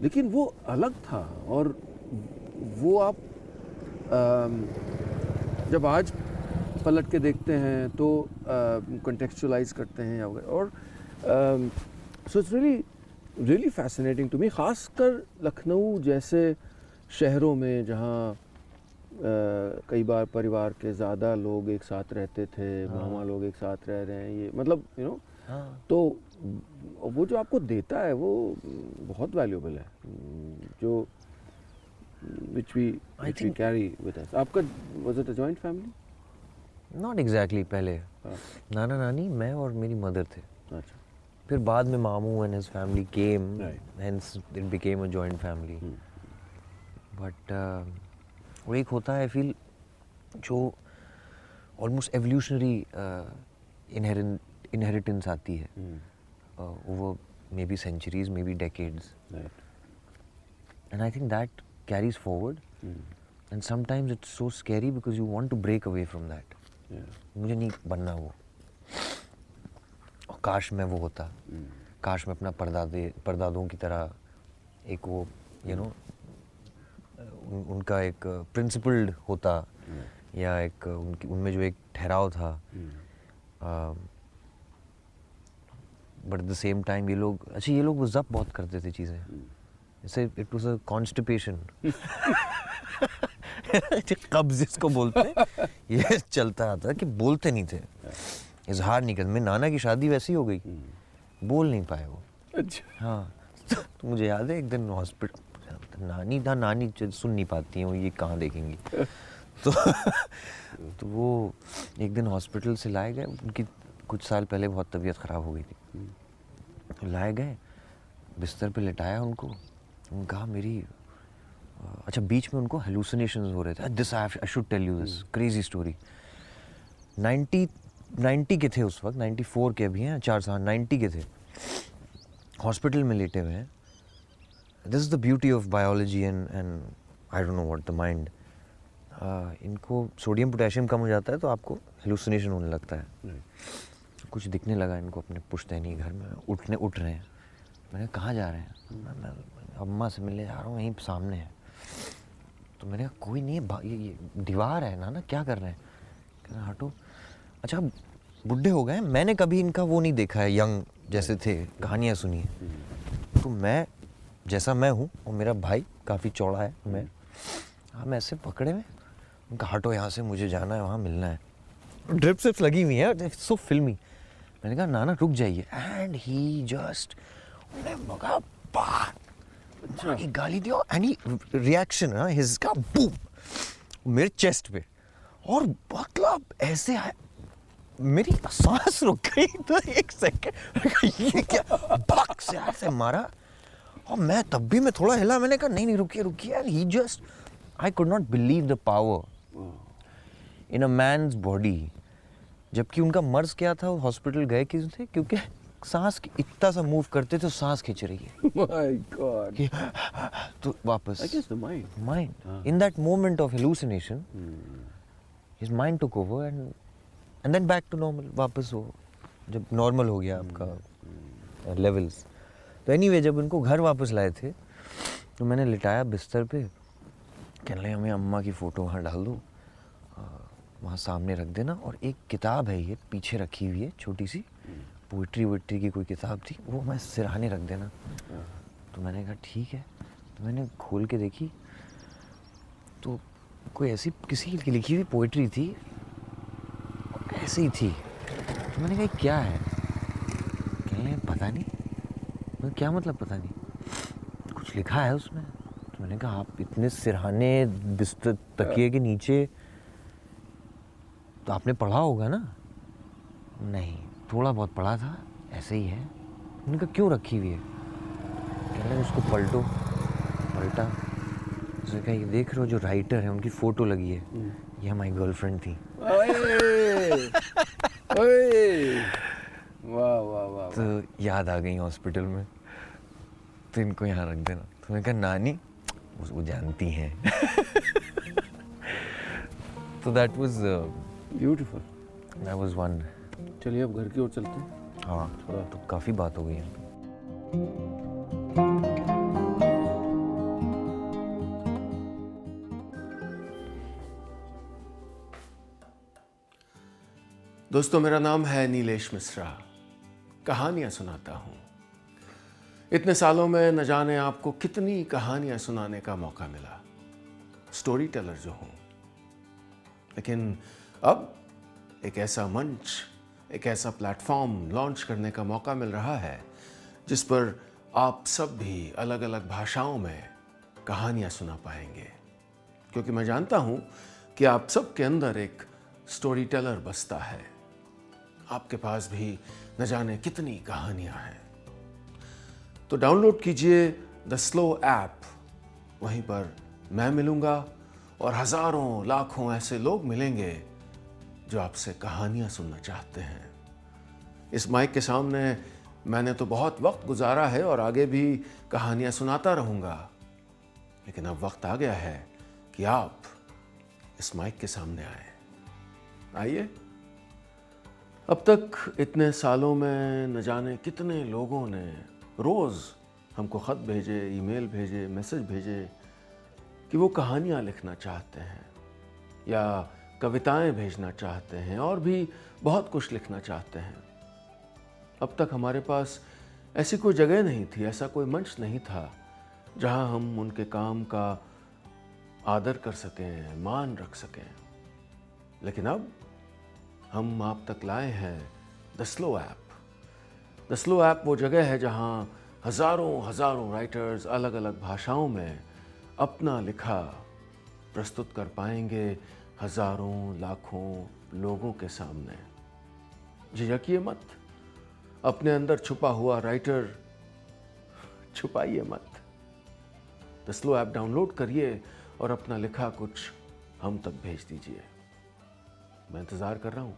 Speaker 2: लेकिन वो अलग था। और वो आप जब आज पलट के देखते हैं तो कंटेक्चुअलाइज करते हैं, और so it's really fascinating to me, खासकर लखनऊ जैसे शहरों में जहाँ कई बार परिवार के ज़्यादा लोग एक साथ रहते थे, मामा लोग एक साथ रह रहे हैं, ये मतलब यू नो, तो वो जो आपको देता है वो बहुत वैल्यूएबल है, जो which we carry with us. आपका was it a joint family?
Speaker 1: Not exactly पहले नाना नानी, मैं और मेरी मदर थे।
Speaker 2: अच्छा।
Speaker 1: फिर बाद में मामू and his family came,
Speaker 2: Right.
Speaker 1: hence it became a joint family. But वो एक होता है, I feel, जो almost evolutionary inheritance आती है over maybe centuries, maybe decades.
Speaker 2: Right.
Speaker 1: And I think that carries forward. And sometimes it's so scary because you want to break away from that. मुझे नहीं बनना वो, और काश मैं वो होता, काश मैं अपना परदादों की तरह एक वो यू नो उनका एक प्रिंसिपल्ड होता, या एक उनमें जो एक ठहराव था। But at the same time ये लोग, अच्छा ये लोग वो जब्त बहुत करते थे चीज़ें, जैसे इट वाज अ कॉन्स्टिपेशन कब्ज इसको बोलते हैं, ये चलता आता कि बोलते नहीं थे, इजहार नहीं करते। मेरी नाना की शादी वैसी हो गई, बोल नहीं पाए वो।
Speaker 2: अच्छा।
Speaker 1: हाँ तो मुझे याद है एक दिन हॉस्पिटल, नानी सुन नहीं पाती हैं, वो ये कहाँ देखेंगी तो वो एक दिन हॉस्पिटल से लाए गए, उनकी कुछ साल पहले बहुत तबीयत ख़राब हो गई थी। लाए गए, बिस्तर पे लिटाया उनको, उन्होंने कहा मेरी अच्छा बीच में उनको हेलुसिनेशंस हो रहे थे। This I should tell you this crazy story. 90 के थे उस वक्त, 94 के अभी हैं, 4 साल 90 के थे, हॉस्पिटल में लेटे हुए हैं। This is the beauty of biology and I don't know what the mind. इनको सोडियम पोटेशियम कम हो जाता है तो आपको हेलुसिनेशन होने लगता है। कुछ दिखने लगा इनको अपने पुश्तैनी घर में, उठ रहे हैं। मैंने कहा जा रहे हैं? मैं अम्मा से मिलने जा रहा हूँ, यहीं सामने है। तो मैंने कहा कोई नहीं है, ये दीवार है ना, क्या कर रहे हैं? कह रहे हटो। अच्छा बुढ़े हो गए, मैंने कभी इनका वो नहीं देखा है, यंग जैसे थे, कहानियाँ सुनी है। तो मैं जैसा मैं हूँ और मेरा भाई काफ़ी चौड़ा है, मैं हम ऐसे पकड़े में, उनका हटो यहाँ से, मुझे जाना है, वहाँ मिलना है। ड्रिप सिप्स लगी हुई है, सो फिल्मी। मैंने कहा नाना रुक जाइए, एंड ही जस्ट मगा बात की गाली दिया, एंड ही रिएक्शन हिज का बूम मेरे चेस्ट पे, और मतलब ऐसे आया, मेरी सांस रुक गई। तो एक सेकंड ये क्या, भक से ऐसे मारा, और मैं तब भी मैं थोड़ा हिला, मैंने कहा नहीं रुकिए रुकिए, and he just, I could not believe the power in a man's body. जबकि उनका मर्ज क्या था, वो हॉस्पिटल गए क्यों थे? क्योंकि सांस इतना सा मूव करते थे, सांस खींच रही है।
Speaker 2: My God.
Speaker 1: तो वापस
Speaker 2: I guess the mind.
Speaker 1: mind in that moment of hallucination his mind took over and then back to normal, वापस वो जब नॉर्मल हो गया आपका लेवल्स। तो एनीवे जब उनको घर वापस लाए थे, तो मैंने लिटाया बिस्तर पे, कहने लगे हमें अम्मा की फ़ोटो वहाँ डाल दो, वहाँ सामने रख देना, और एक किताब है ये पीछे रखी हुई है, छोटी सी पोइट्री वोइट्री की कोई किताब थी, वो मैं सिरहाने रख देना। तो मैंने कहा ठीक है। तो मैंने खोल के देखी, तो कोई ऐसी किसी की लिखी हुई पोइट्री थी, ऐसे ही थी। तो मैंने कहा क्या है? कहने लगे पता नहीं। मैं क्या मतलब पता नहीं? कुछ लिखा है उसमें। तो मैंने कहा आप इतने सिरहाने बिस्तर तकिए के नीचे, तो आपने पढ़ा होगा ना? नहीं, थोड़ा बहुत पढ़ा था, ऐसे ही है। मैंने कहा क्यों रखी हुई है? कहने लगे उसको पलटो। पलटा, उसने कहा ये देख रहे हो जो राइटर है उनकी फ़ोटो लगी है, ये हमारी गर्लफ्रेंड थी।
Speaker 2: वाह वाह वाह।
Speaker 1: तो याद आ गई हॉस्पिटल में, तो इनको यहाँ रख देना। तो मैंने कहा नानी वो जानती हैं। तो that was
Speaker 2: beautiful.
Speaker 1: That was one.
Speaker 2: चलिए अब घर की ओर चलते हैं।
Speaker 1: हाँ थोड़ा तो काफ़ी बात हो गई है।
Speaker 2: दोस्तों मेरा नाम है नीलेश मिश्रा, कहानियां सुनाता हूं। इतने सालों में न जाने आपको कितनी कहानियां सुनाने का मौका मिला, स्टोरी टेलर जो हूं। लेकिन अब एक ऐसा मंच, एक ऐसा प्लेटफॉर्म लॉन्च करने का मौका मिल रहा है जिस पर आप सब भी अलग अलग भाषाओं में कहानियां सुना पाएंगे। क्योंकि मैं जानता हूं कि आप सब के अंदर एक स्टोरी टेलर बसता है, आपके पास भी न जाने कितनी कहानियां हैं। तो डाउनलोड कीजिए द स्लो ऐप, वहीं पर मैं मिलूंगा और हजारों लाखों ऐसे लोग मिलेंगे जो आपसे कहानियां सुनना चाहते हैं। इस माइक के सामने मैंने तो बहुत वक्त गुजारा है और आगे भी कहानियां सुनाता रहूंगा, लेकिन अब वक्त आ गया है कि आप इस माइक के सामने आए। आइए। अब तक इतने सालों में न जाने कितने लोगों ने रोज हमको खत भेजे, ईमेल भेजे, मैसेज भेजे कि वो कहानियां लिखना चाहते हैं या कविताएं भेजना चाहते हैं और भी बहुत कुछ लिखना चाहते हैं। अब तक हमारे पास ऐसी कोई जगह नहीं थी, ऐसा कोई मंच नहीं था जहां हम उनके काम का आदर कर सकें, मान रख सकें। लेकिन अब हम आप तक लाए हैं the slow app. The slow app वो जगह है जहां हजारों राइटर्स अलग अलग भाषाओं में अपना लिखा प्रस्तुत कर पाएंगे हजारों लाखों लोगों के सामने। झिझकिए मत, अपने अंदर छुपा हुआ राइटर छुपाइए मत। द स्लो ऐप डाउनलोड करिए और अपना लिखा कुछ हम तक भेज दीजिए। मैं इंतजार कर रहा हूं।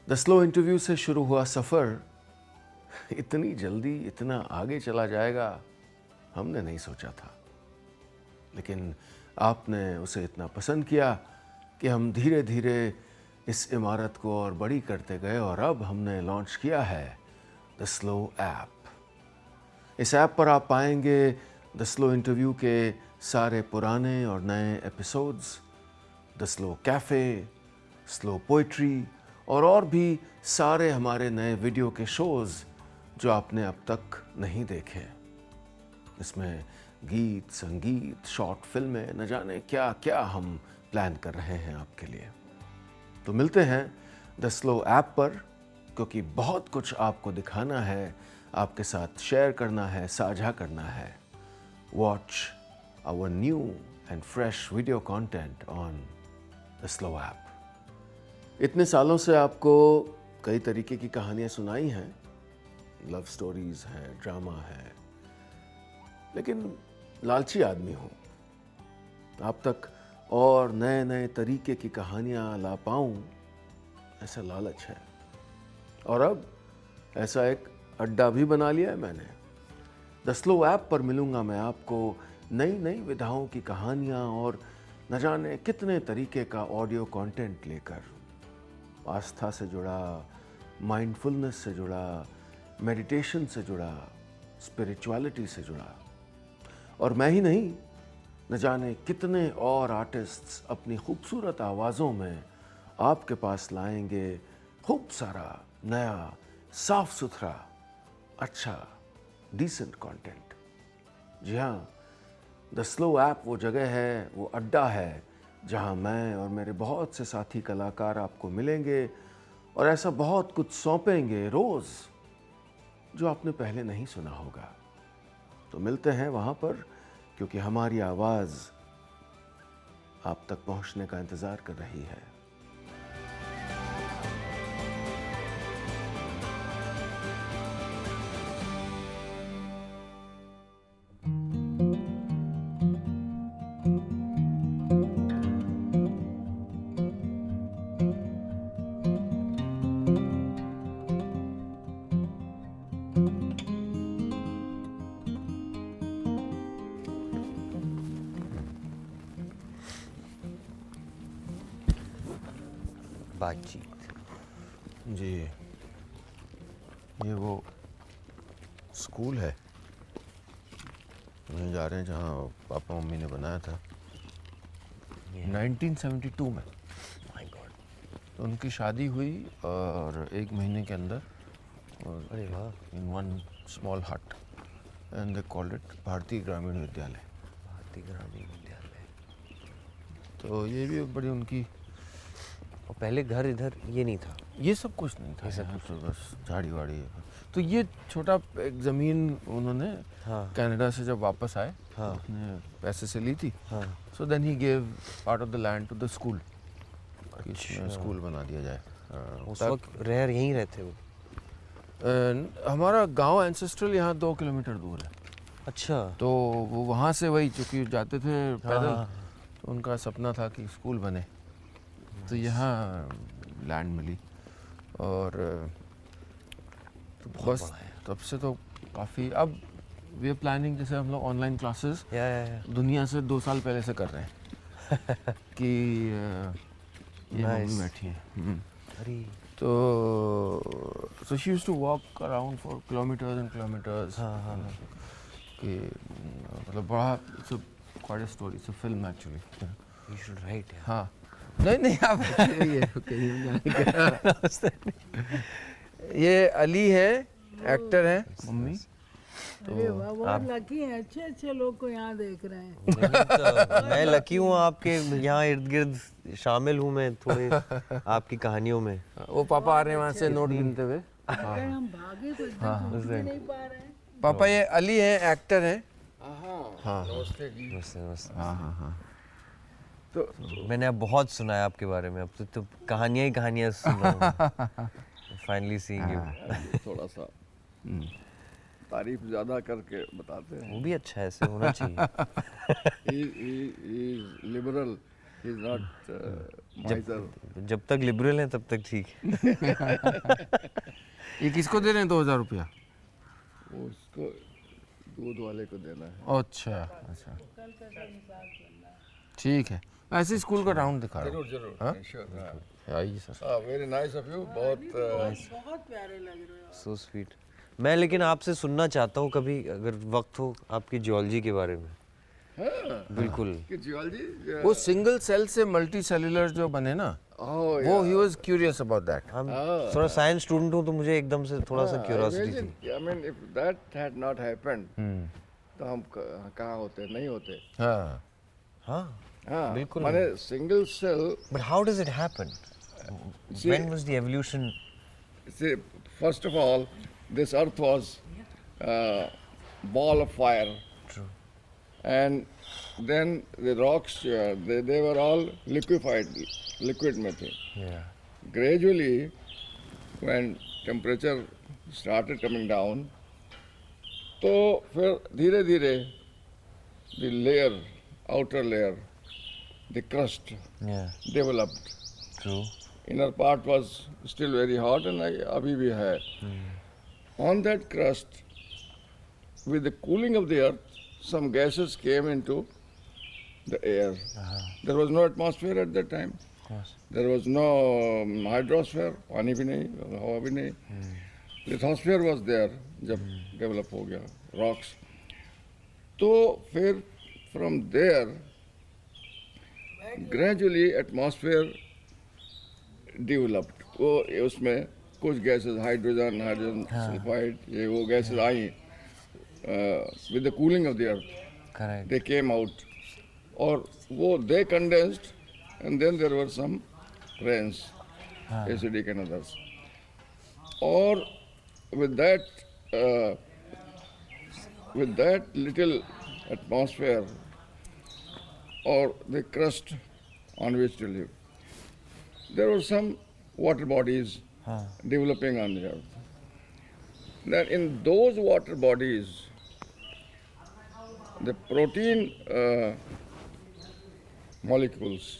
Speaker 2: द स्लो इंटरव्यू से शुरू हुआ सफर इतनी जल्दी इतना आगे चला जाएगा हमने नहीं सोचा था, लेकिन आपने उसे इतना पसंद किया कि हम धीरे धीरे इस इमारत को और बड़ी करते गए और अब हमने लॉन्च किया है द स्लो ऐप। इस ऐप पर आप पाएंगे द स्लो इंटरव्यू के सारे पुराने और नए episodes, the slow cafe, slow poetry और भी सारे हमारे नए वीडियो के शोज़ जो आपने अब तक नहीं देखे। इसमें गीत, संगीत, शॉर्ट फिल्में, न जाने क्या क्या हम प्लान कर रहे हैं आपके लिए। तो मिलते हैं द स्लो ऐप पर, क्योंकि बहुत कुछ आपको दिखाना है, आपके साथ शेयर करना है, साझा करना है। Watch our new and fresh video content on the slow app. इतने सालों से आपको कई तरीके की कहानियां सुनाई हैं, लव स्टोरीज हैं, ड्रामा है, लेकिन लालची आदमी हूँ, आप तक और नए नए तरीके की कहानियां ला पाऊँ, ऐसा लालच है। और अब ऐसा एक अड्डा भी बना लिया है मैंने। द स्लो ऐप पर मिलूंगा मैं आपको नई नई विधाओं की कहानियां और न जाने कितने तरीके का ऑडियो कंटेंट लेकर, आस्था से जुड़ा, माइंडफुलनेस से जुड़ा, मेडिटेशन से जुड़ा, स्पिरिचुअलिटी से जुड़ा। और मैं ही नहीं, न जाने कितने और आर्टिस्ट्स अपनी खूबसूरत आवाज़ों में आपके पास लाएंगे खूब सारा नया, साफ सुथरा, अच्छा, डिसेंट कंटेंट। जी हाँ, द स्लो ऐप वो जगह है, वो अड्डा है जहाँ मैं और मेरे बहुत से साथी कलाकार आपको मिलेंगे और ऐसा बहुत कुछ सौंपेंगे रोज़ जो आपने पहले नहीं सुना होगा। तो मिलते हैं वहाँ पर, क्योंकि हमारी आवाज़ आप तक पहुँचने का इंतज़ार कर रही है।
Speaker 1: बातचीत।
Speaker 2: जी, ये वो स्कूल है, वहीं जा रहे हैं जहाँ पापा मम्मी ने बनाया था 1972 में।
Speaker 1: My God.
Speaker 2: तो उनकी शादी हुई और 1 महीने के अंदर,
Speaker 1: अरे वाह।
Speaker 2: इन वन स्मॉल हट, एंड दे कॉल्ड इट भारतीय ग्रामीण विद्यालय।
Speaker 1: भारतीय ग्रामीण विद्यालय।
Speaker 2: तो ये भी बड़ी उनकी,
Speaker 1: और पहले घर इधर ये नहीं था?
Speaker 2: ये सब कुछ नहीं था, यहाँ तो बस झाड़ी वाड़ी। तो ये छोटा एक ज़मीन उन्होंने
Speaker 1: हाँ।
Speaker 2: कनाडा से जब वापस आए,
Speaker 1: हाँ।
Speaker 2: अपने पैसे से ली थी।
Speaker 1: हाँ।
Speaker 2: So then he give part of the land to the school,
Speaker 1: अच्छा।
Speaker 2: स्कूल बना दिया जाए।
Speaker 1: उस वक्त रह यहीं रहते वो?
Speaker 2: हमारा गांव एंसेस्ट्रल यहाँ 2 किलोमीटर दूर है।
Speaker 1: अच्छा।
Speaker 2: तो वो वहाँ से वही, चूँकि जाते थे पैदल,
Speaker 1: हाँ।
Speaker 2: तो उनका सपना था कि स्कूल बने, तो यहाँ लैंड मिली। और तो बस तब से तो काफ़ी, अब वी आर प्लानिंग, जैसे हम लोग ऑनलाइन क्लासेस
Speaker 1: या।
Speaker 2: दुनिया से 2 साल पहले से कर रहे हैं कि ये मम्मी बैठी हैं।
Speaker 1: अरे।
Speaker 2: तो so she used to walk around for kilometers and kilometers.
Speaker 1: हाँ।
Speaker 2: कि मतलब बड़ा, it's quite a story, it's a film actually.
Speaker 1: You should write यार।
Speaker 2: हाँ, नहीं आप ये अली है, एक्टर है मम्मी।
Speaker 4: अरे वाह, बहुत लकी हैं, अच्छे अच्छे लोग को यहाँ देख रहे हैं।
Speaker 1: मैं लकी हूँ आपके यहाँ इर्द गिर्द शामिल हूँ मैं थोड़े आपकी कहानियों में।
Speaker 2: वो पापा आ रहे हैं वहाँ से नोट गिनते हुए।
Speaker 4: अगर हम भागे तो एकदम पहुँच भी नहीं पा रहे हैं।
Speaker 2: पापा ये अली हैं, एक्टर हैं।
Speaker 1: हाँ। नमस्ते।
Speaker 2: हाँ।
Speaker 1: तो मैंने अब बहुत सुना है आपके बारे में, अब तो कहानियाँ ही कहानियाँ सुन रहा हूँ। Finally seeing you.
Speaker 5: थोड़ा सा तारीफ ज्यादा करके बताते हैं।
Speaker 1: वो भी अच्छा है, ऐसे होना चाहिए।
Speaker 5: he is liberal, he is not miser.
Speaker 1: जब तक लिबरल हैं तब तक ठीक है।
Speaker 2: ये किसको दे रहे हैं 2000 रुपया?
Speaker 5: वो उसको दूध वाले को देना है।
Speaker 2: अच्छा। ठीक है, ऐसे स्कूल का राउंड दिखा रहा हूँ।
Speaker 5: जरूर
Speaker 2: हाँ?
Speaker 5: sure,
Speaker 2: आइए sir.
Speaker 5: Very nice of you. बहुत
Speaker 4: बहुत प्यारे लग रहे हो।
Speaker 1: So sweet. मैं लेकिन आपसे सुनना चाहता हूँ कभी अगर वक्त हो आपकी जियोलॉजी के बारे में। बिल्कुल।
Speaker 5: कि जियोलॉजी
Speaker 2: वो सिंगल सेल से मल्टी सेल्यूलर जो बने ना, वो he was curious about that.
Speaker 1: हम थोड़ा साइंस स्टूडेंट हूँ तो मुझे एकदम से थोड़ा सा क्यूरियोसिटी थी।
Speaker 5: I mean if that had not happened तो हम कहाँ होते, नहीं होते।
Speaker 2: हाँ
Speaker 1: हाँ
Speaker 5: हाँ
Speaker 1: बिल्कुल।
Speaker 5: माने single cell.
Speaker 1: But how does it happen? When was the evolution?
Speaker 5: See, first of all, this earth was ball of fire.
Speaker 1: True.
Speaker 5: And then the rocks, they were all liquefied, liquid में थे.
Speaker 1: Yeah.
Speaker 5: Gradually, when temperature started coming down, तो फिर धीरे धीरे the layer, outer layer, the crust
Speaker 1: Yeah.
Speaker 5: developed.
Speaker 1: True.
Speaker 5: Inner part was still very hot and अभी भी है. On that crust, with the cooling of the earth, some gases came into the air. There was no atmosphere at that time.
Speaker 1: Of course.
Speaker 5: There was no hydrosphere, पानी भी नहीं, हवा भी नहीं. Lithosphere was there जब develop हो गया, rocks. तो फिर from there, gradually atmosphere developed. वो उसमें कुछ गैसेस हाइड्रोजन सल्फाइड ये वो gases I with the cooling of the earth.
Speaker 1: Correct.
Speaker 5: They came out और वो they condensed and then there were some rains, acidic and others. और with that little atmosphere or the crust on which to live, there were some water bodies developing on the earth. Then in those water bodies, the protein molecules,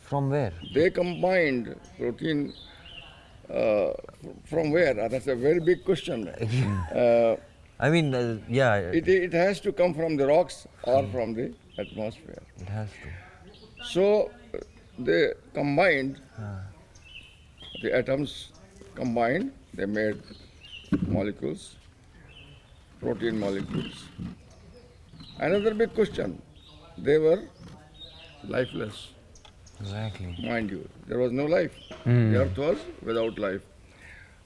Speaker 1: From where?
Speaker 5: they combined protein from where? That's a very big question.
Speaker 1: I mean, yeah,
Speaker 5: It has to come from the rocks or from the atmosphere.
Speaker 1: it has to.
Speaker 5: So they combined, the atoms combined, they made molecules, protein molecules. Another big question, they were lifeless,
Speaker 1: Exactly.
Speaker 5: mind you. There was no life. The earth was without life.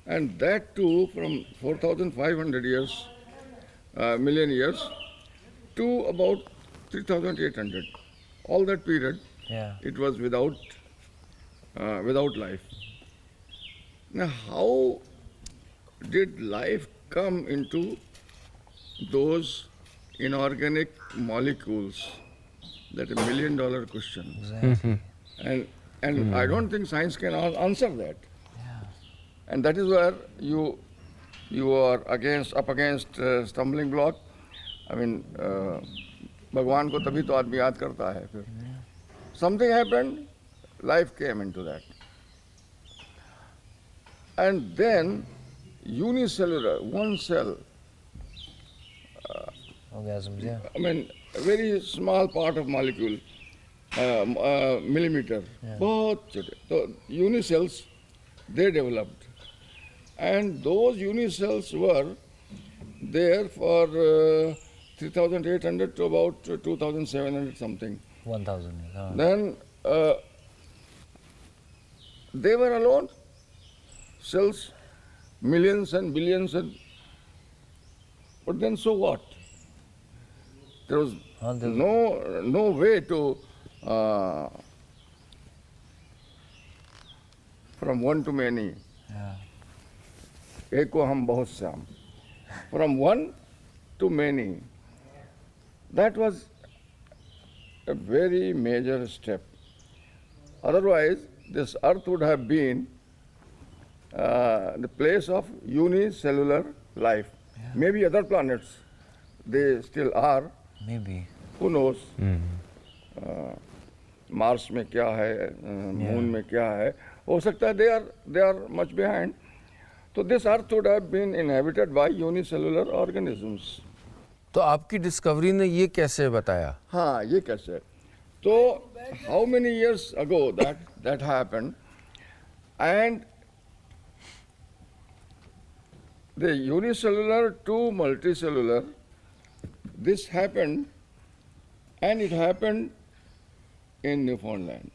Speaker 5: And that too from 4,500 years, million years, to about 3,800. All that period,
Speaker 1: Yeah.
Speaker 5: it was without life. Now, how did life come into those inorganic molecules? That's $1 million question.
Speaker 1: Exactly.
Speaker 5: And I don't think science can answer that. And that is where you are up against stumbling block. I mean, भगवान को तभी तो आदमी याद करता है फिर. Something happened, life came into that. And then unicellular, one cell,
Speaker 1: Orgasms, yeah.
Speaker 5: I mean, a very small part of molecule, millimeter, बहुत छोटे. So unicells, they developed. And those unicells were there for 3,800 to about 2,700 something.
Speaker 1: 1,000. Yeah.
Speaker 5: Then they were alone, cells, millions and billions, but then so what? There was no way to from one to many.
Speaker 1: Yeah.
Speaker 5: Eko hum bahut se hum. From one to many. That was a very major step. Otherwise, this earth would have been the place of unicellular life. Maybe other planets, they still are.
Speaker 1: Maybe.
Speaker 5: Who knows? Mars में क्या है, Moon में क्या है, हो सकता है they are much behind. So this earth would have been inhabited by unicellular organisms.
Speaker 2: तो आपकी डिस्कवरी ने ये कैसे बताया?
Speaker 5: हाँ, ये कैसे? So how many years ago that happened, and the unicellular to multicellular, this happened, and it happened in Newfoundland.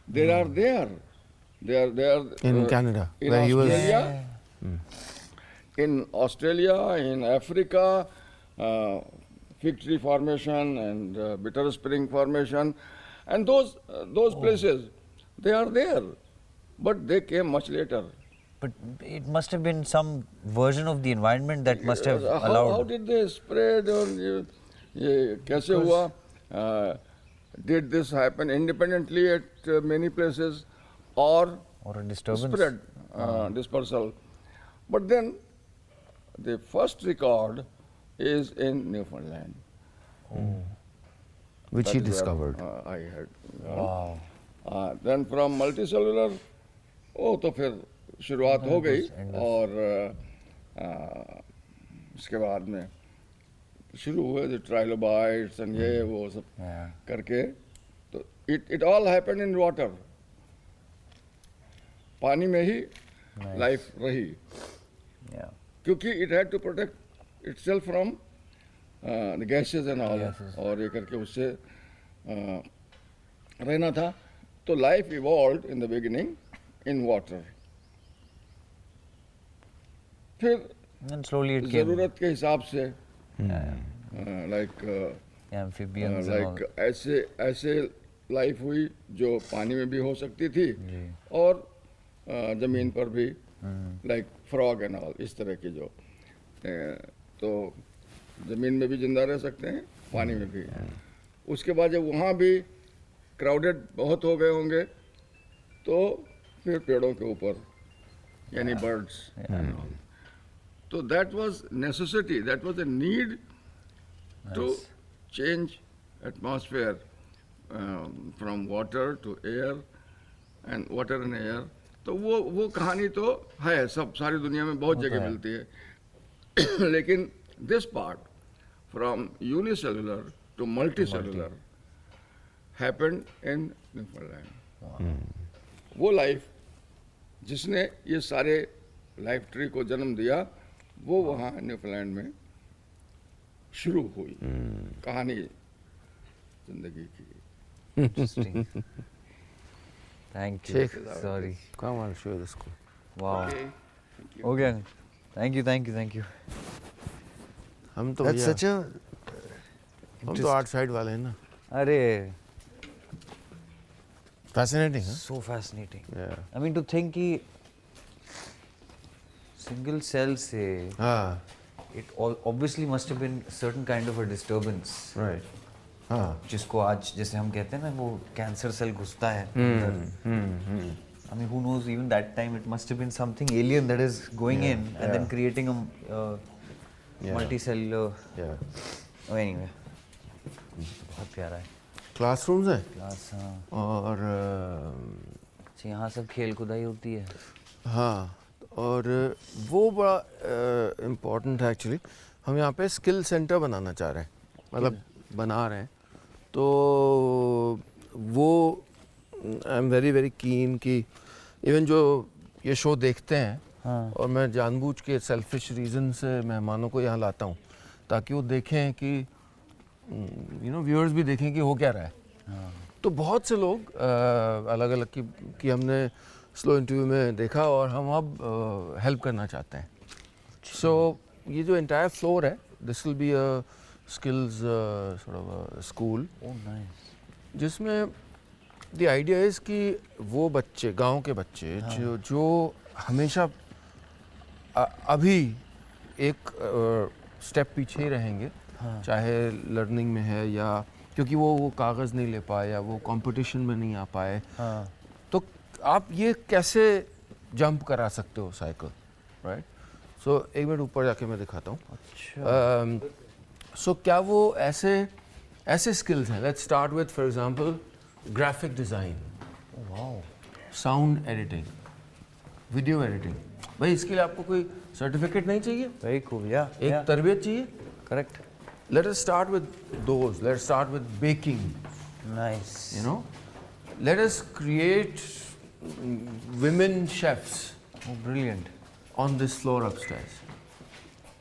Speaker 5: They are there. They are
Speaker 2: In Canada,
Speaker 5: in
Speaker 2: where he was.
Speaker 5: Australia, in Australia, in Africa, fig tree formation and bitter spring formation, and those places, they are there, but they came much later.
Speaker 1: But it must have been some version of the environment that must have
Speaker 5: How
Speaker 1: allowed.
Speaker 5: did they spread? और ये कैसे हुआ? Did this happen independently at many places, or
Speaker 1: Or a disturbance.
Speaker 5: spread dispersal? But then the first record is in Newfoundland.
Speaker 2: Which
Speaker 5: That
Speaker 2: he
Speaker 5: is where,
Speaker 2: discovered.
Speaker 5: I had.
Speaker 1: Wow.
Speaker 5: Then from multicellular, तो फिर शुरुआत हो गई और उसके बाद में शुरू हुए जो ट्राइलोबाइट्स एंड ये वो सब
Speaker 1: Yeah.
Speaker 5: करके तो it all happened in water. पानी में ही लाइफ रही
Speaker 1: Yeah.
Speaker 5: क्योंकि it had to protect itself from the gases and all
Speaker 1: Gases.
Speaker 5: और ये करके उससे रहना था तो life evolved in the beginning in water. फिर
Speaker 1: And slowly it came.
Speaker 5: जरूरत के हिसाब से like
Speaker 1: Amphibians and all.
Speaker 5: Like ऐसे लाइफ हुई जो पानी में भी हो सकती थी
Speaker 1: जी.
Speaker 5: और जमीन पर भी लाइक फ्रॉग एंड ऑल इस तरह की जो तो जमीन में भी जिंदा रह सकते हैं पानी में भी. उसके बाद जब वहाँ भी क्राउडेड बहुत हो गए होंगे तो फिर पेड़ों के ऊपर यानी birds. So that was necessity, that was a need to change atmosphere from water to air and water and air. तो वो कहानी तो है सब सारी दुनिया में बहुत जगह मिलती है लेकिन this part from unicellular to multicellular happened in Newfoundland. वो लाइफ जिसने ये सारे लाइफ ट्री को जन्म दिया वो वहाँ न्यूजीलैंड में शुरू हुई कहानी जिंदगी की.
Speaker 1: Interesting. Thank you.
Speaker 2: ठीक.
Speaker 1: Sorry.
Speaker 2: Come on, show this school.
Speaker 1: Wow. Okay. Thank you.
Speaker 2: हम तो
Speaker 1: That's
Speaker 2: भैया
Speaker 1: such a.
Speaker 2: हम तो आर्ट साइड वाले हैं ना.
Speaker 1: अरे.
Speaker 2: Fascinating, huh?
Speaker 1: So fascinating.
Speaker 2: Yeah.
Speaker 1: I mean to think कि single cell से
Speaker 2: हाँ.
Speaker 1: it all obviously must have been certain kind of a disturbance.
Speaker 2: Right. हाँ.
Speaker 1: जिसको आज जैसे हम कहते हैं ना वो कैंसर सेल घुसता है. I mean who knows even that time it must have been something alien that is going in and then creating a multicellular.
Speaker 2: Yeah.
Speaker 1: Oh, anyway. बहुत प्यारा है.
Speaker 2: क्लासरूम्स हैं
Speaker 1: क्लास हाँ.
Speaker 2: और
Speaker 1: अच्छा यहाँ सब खेल खुदाई होती है.
Speaker 2: हाँ और वो बड़ा इम्पोर्टेंट है एक्चुअली. हम यहाँ पे स्किल सेंटर बनाना चाह रहे हैं मतलब बना रहे हैं तो वो I am very very keen कि इवन जो ये शो देखते हैं
Speaker 1: हाँ.
Speaker 2: और मैं जानबूझ के सेल्फिश रीज़न से मेहमानों को यहाँ लाता हूँ ताकि वो देखें कि व्यूअर्स भी देखें कि हो क्या रहा है. तो बहुत से लोग अलग अलग की हमने स्लो इंटरव्यू में देखा और हम अब हेल्प करना चाहते हैं. सो ये जो एंटायर फ्लोर है this will be a skills sort of school
Speaker 1: Oh nice.
Speaker 2: जिसमें द आइडिया इज़ कि वो बच्चे गांव के बच्चे जो हमेशा अभी एक स्टेप पीछे ही रहेंगे चाहे लर्निंग में है या क्योंकि वो कागज़ नहीं ले पाए या वो कंपटीशन में नहीं आ पाए. तो आप ये कैसे जंप करा सकते हो साइकिल राइट. सो एक मिनट ऊपर जाके मैं दिखाता हूँ. सो क्या वो ऐसे स्किल्स हैं. Let's start with for example graphic design, sound editing, video editing. भाई इसके लिए आपको कोई सर्टिफिकेट नहीं चाहिए.
Speaker 1: Very cool. Yeah.
Speaker 2: एक तरबियत चाहिए.
Speaker 1: Correct.
Speaker 2: Let us start with those. Let's start with baking.
Speaker 1: Nice.
Speaker 2: Let us create women chefs.
Speaker 1: Oh, brilliant.
Speaker 2: on this floor upstairs.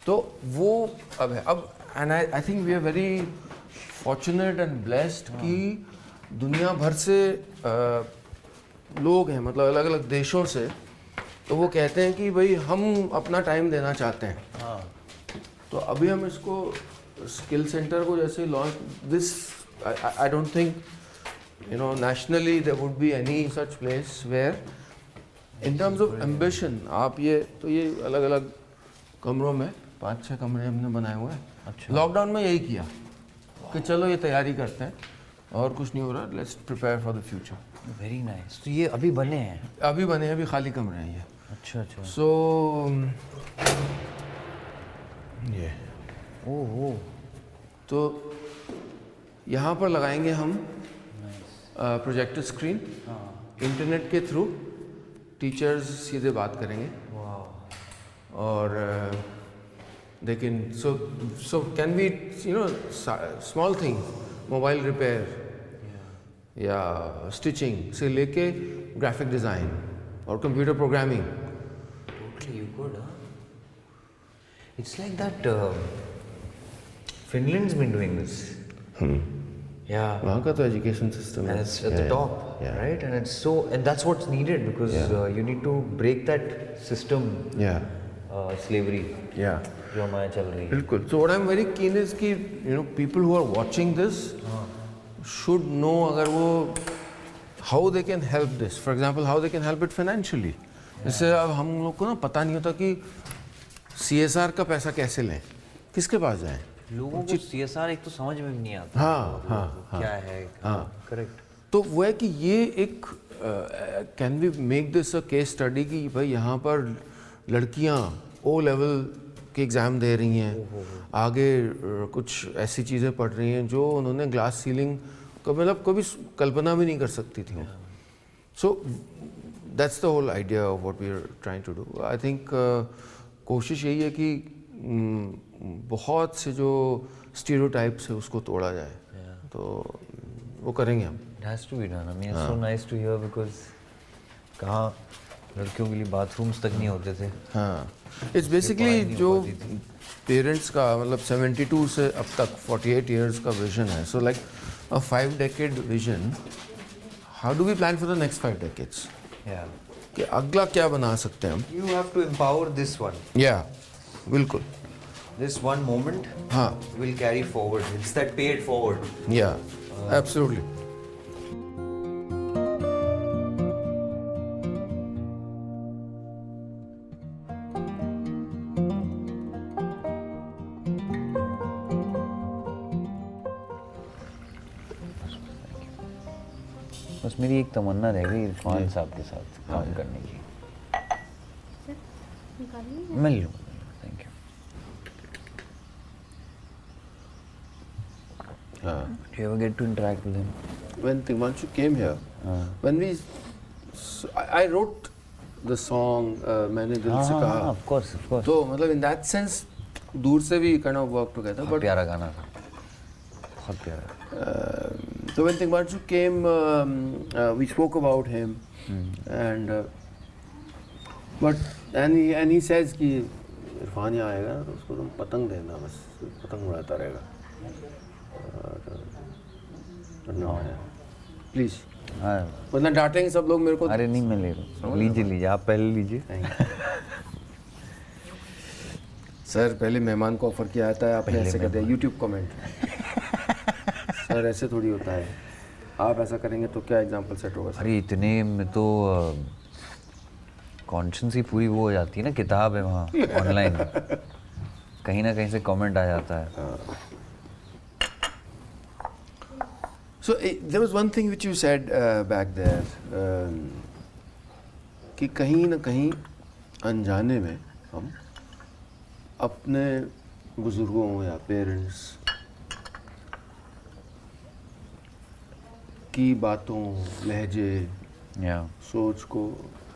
Speaker 2: तो वो अब है अब and I think we are very fortunate and blessed कि दुनिया भर से लोग हैं, मतलब अलग अलग देशों से, तो वो कहते हैं कि भाई हम अपना टाइम देना चाहते हैं. तो अभी हम इसको स्किल सेंटर को जैसे launch this I don't think nationally there would be any such place where in terms of ambition आप ये अलग अलग कमरों में 5-6 कमरे हमने बनाए हुए हैं. अच्छा. लॉकडाउन में यही किया कि चलो ये तैयारी करते हैं और कुछ नहीं हो रहा, let's prepare for the future.
Speaker 1: Very nice. तो ये अभी बने हैं?
Speaker 2: अभी बने हैं, अभी खाली कमरे हैं ये.
Speaker 1: अच्छा अच्छा.
Speaker 2: सो ये
Speaker 1: ओह
Speaker 2: तो यहाँ पर लगाएंगे हम प्रोजेक्टर स्क्रीन. इंटरनेट के थ्रू टीचर्स सीधे बात करेंगे. और they can so can be small things, mobile repair या स्टिचिंग से लेके ग्राफिक डिज़ाइन और computer programming.
Speaker 1: Totally, you could, huh? It's like that. Finland's been doing this. Yeah.
Speaker 2: वहाँ का तो education system
Speaker 1: And it's at the top, right? And it's and that's what's needed because you need to break that system, slavery.
Speaker 2: Yeah.
Speaker 1: जो हमारे चल रही है.
Speaker 2: बिल्कुल. So what I'm very keen is कि people who are watching this should know अगर वो how they can help this. For example, how they can help it financially. जैसे अब हम लोग को ना पता नहीं होता कि CSR का पैसा कैसे लें, किसके पास जाएं.
Speaker 1: लोगों को CSR एक तो समझ में भी नहीं आता.
Speaker 2: हाँ.
Speaker 1: क्या है? करेक्ट.
Speaker 2: तो वो है कि ये एक can we make this a case study कि भाई यहाँ पर लड़कियाँ O लेवल के एग्ज़ाम दे रही हैं, आगे कुछ ऐसी चीज़ें पढ़ रही हैं जो उन्होंने ग्लास सीलिंग का मतलब कभी कल्पना भी नहीं कर सकती थी. So that's the whole idea of what we are trying to do. I think कोशिश यही है कि बहुत से जो स्टीरियोटाइप्स है उसको तोड़ा जाए. तो वो करेंगे हम.
Speaker 1: It has to be done. I mean, it's so nice to hear because कहाँ लड़कियों के लिए बाथरूम्स तक नहीं होते थे.
Speaker 2: हाँ. इट्स बेसिकली जो पेरेंट्स का मतलब 72 से अब तक 48 इयर्स का विजन है. So like a 5 decade vision. How do we plan for the next 5 decades? कि अगला क्या बना सकते हैं हम.
Speaker 1: You have to empower this one.
Speaker 2: बिल्कुल.
Speaker 1: This one moment will carry forward. It's that pay it forward.
Speaker 2: Absolutely.
Speaker 1: बस मेरी एक तमन्ना रह गई इरफान साहब के साथ काम करने की. मैं लूँ. Thank you. Do you ever get to interact with him?
Speaker 2: When Timanshu came here, when I wrote the song मैंने दिल से कहा.
Speaker 1: Of course.
Speaker 2: तो मतलब in that sense दूर से भी kind of work together.
Speaker 1: बहुत प्यारा गाना था. बहुत प्यारा.
Speaker 2: So when Timanshu came, we spoke about him, and he says कि इरफान यहाँ आएगा तो उसको तुम पतंग देना, बस पतंग उड़ाता रहेगा. प्लीज. वरना डांटेंगे सब लोग मेरे को.
Speaker 1: अरे नहीं, मैं ले रहा हूँ. लीजिए आप पहले लीजिए.
Speaker 2: सर पहले मेहमान को ऑफर किया जाता है, आपने ऐसे कर दिया. YouTube comment. सर ऐसे थोड़ी होता है, आप ऐसा करेंगे तो क्या एग्जांपल सेट होगा.
Speaker 1: अरे इतने में तो कॉन्शियस ही पूरी वो हो जाती है ना. किताब है वहाँ ऑनलाइन, कहीं ना कहीं से कमेंट आ जाता है.
Speaker 2: So there was one thing which you said back there, कि कहीं ना कहीं अनजाने में हम अपने बुजुर्गों या पेरेंट्स की बातों, लहजे, सोच को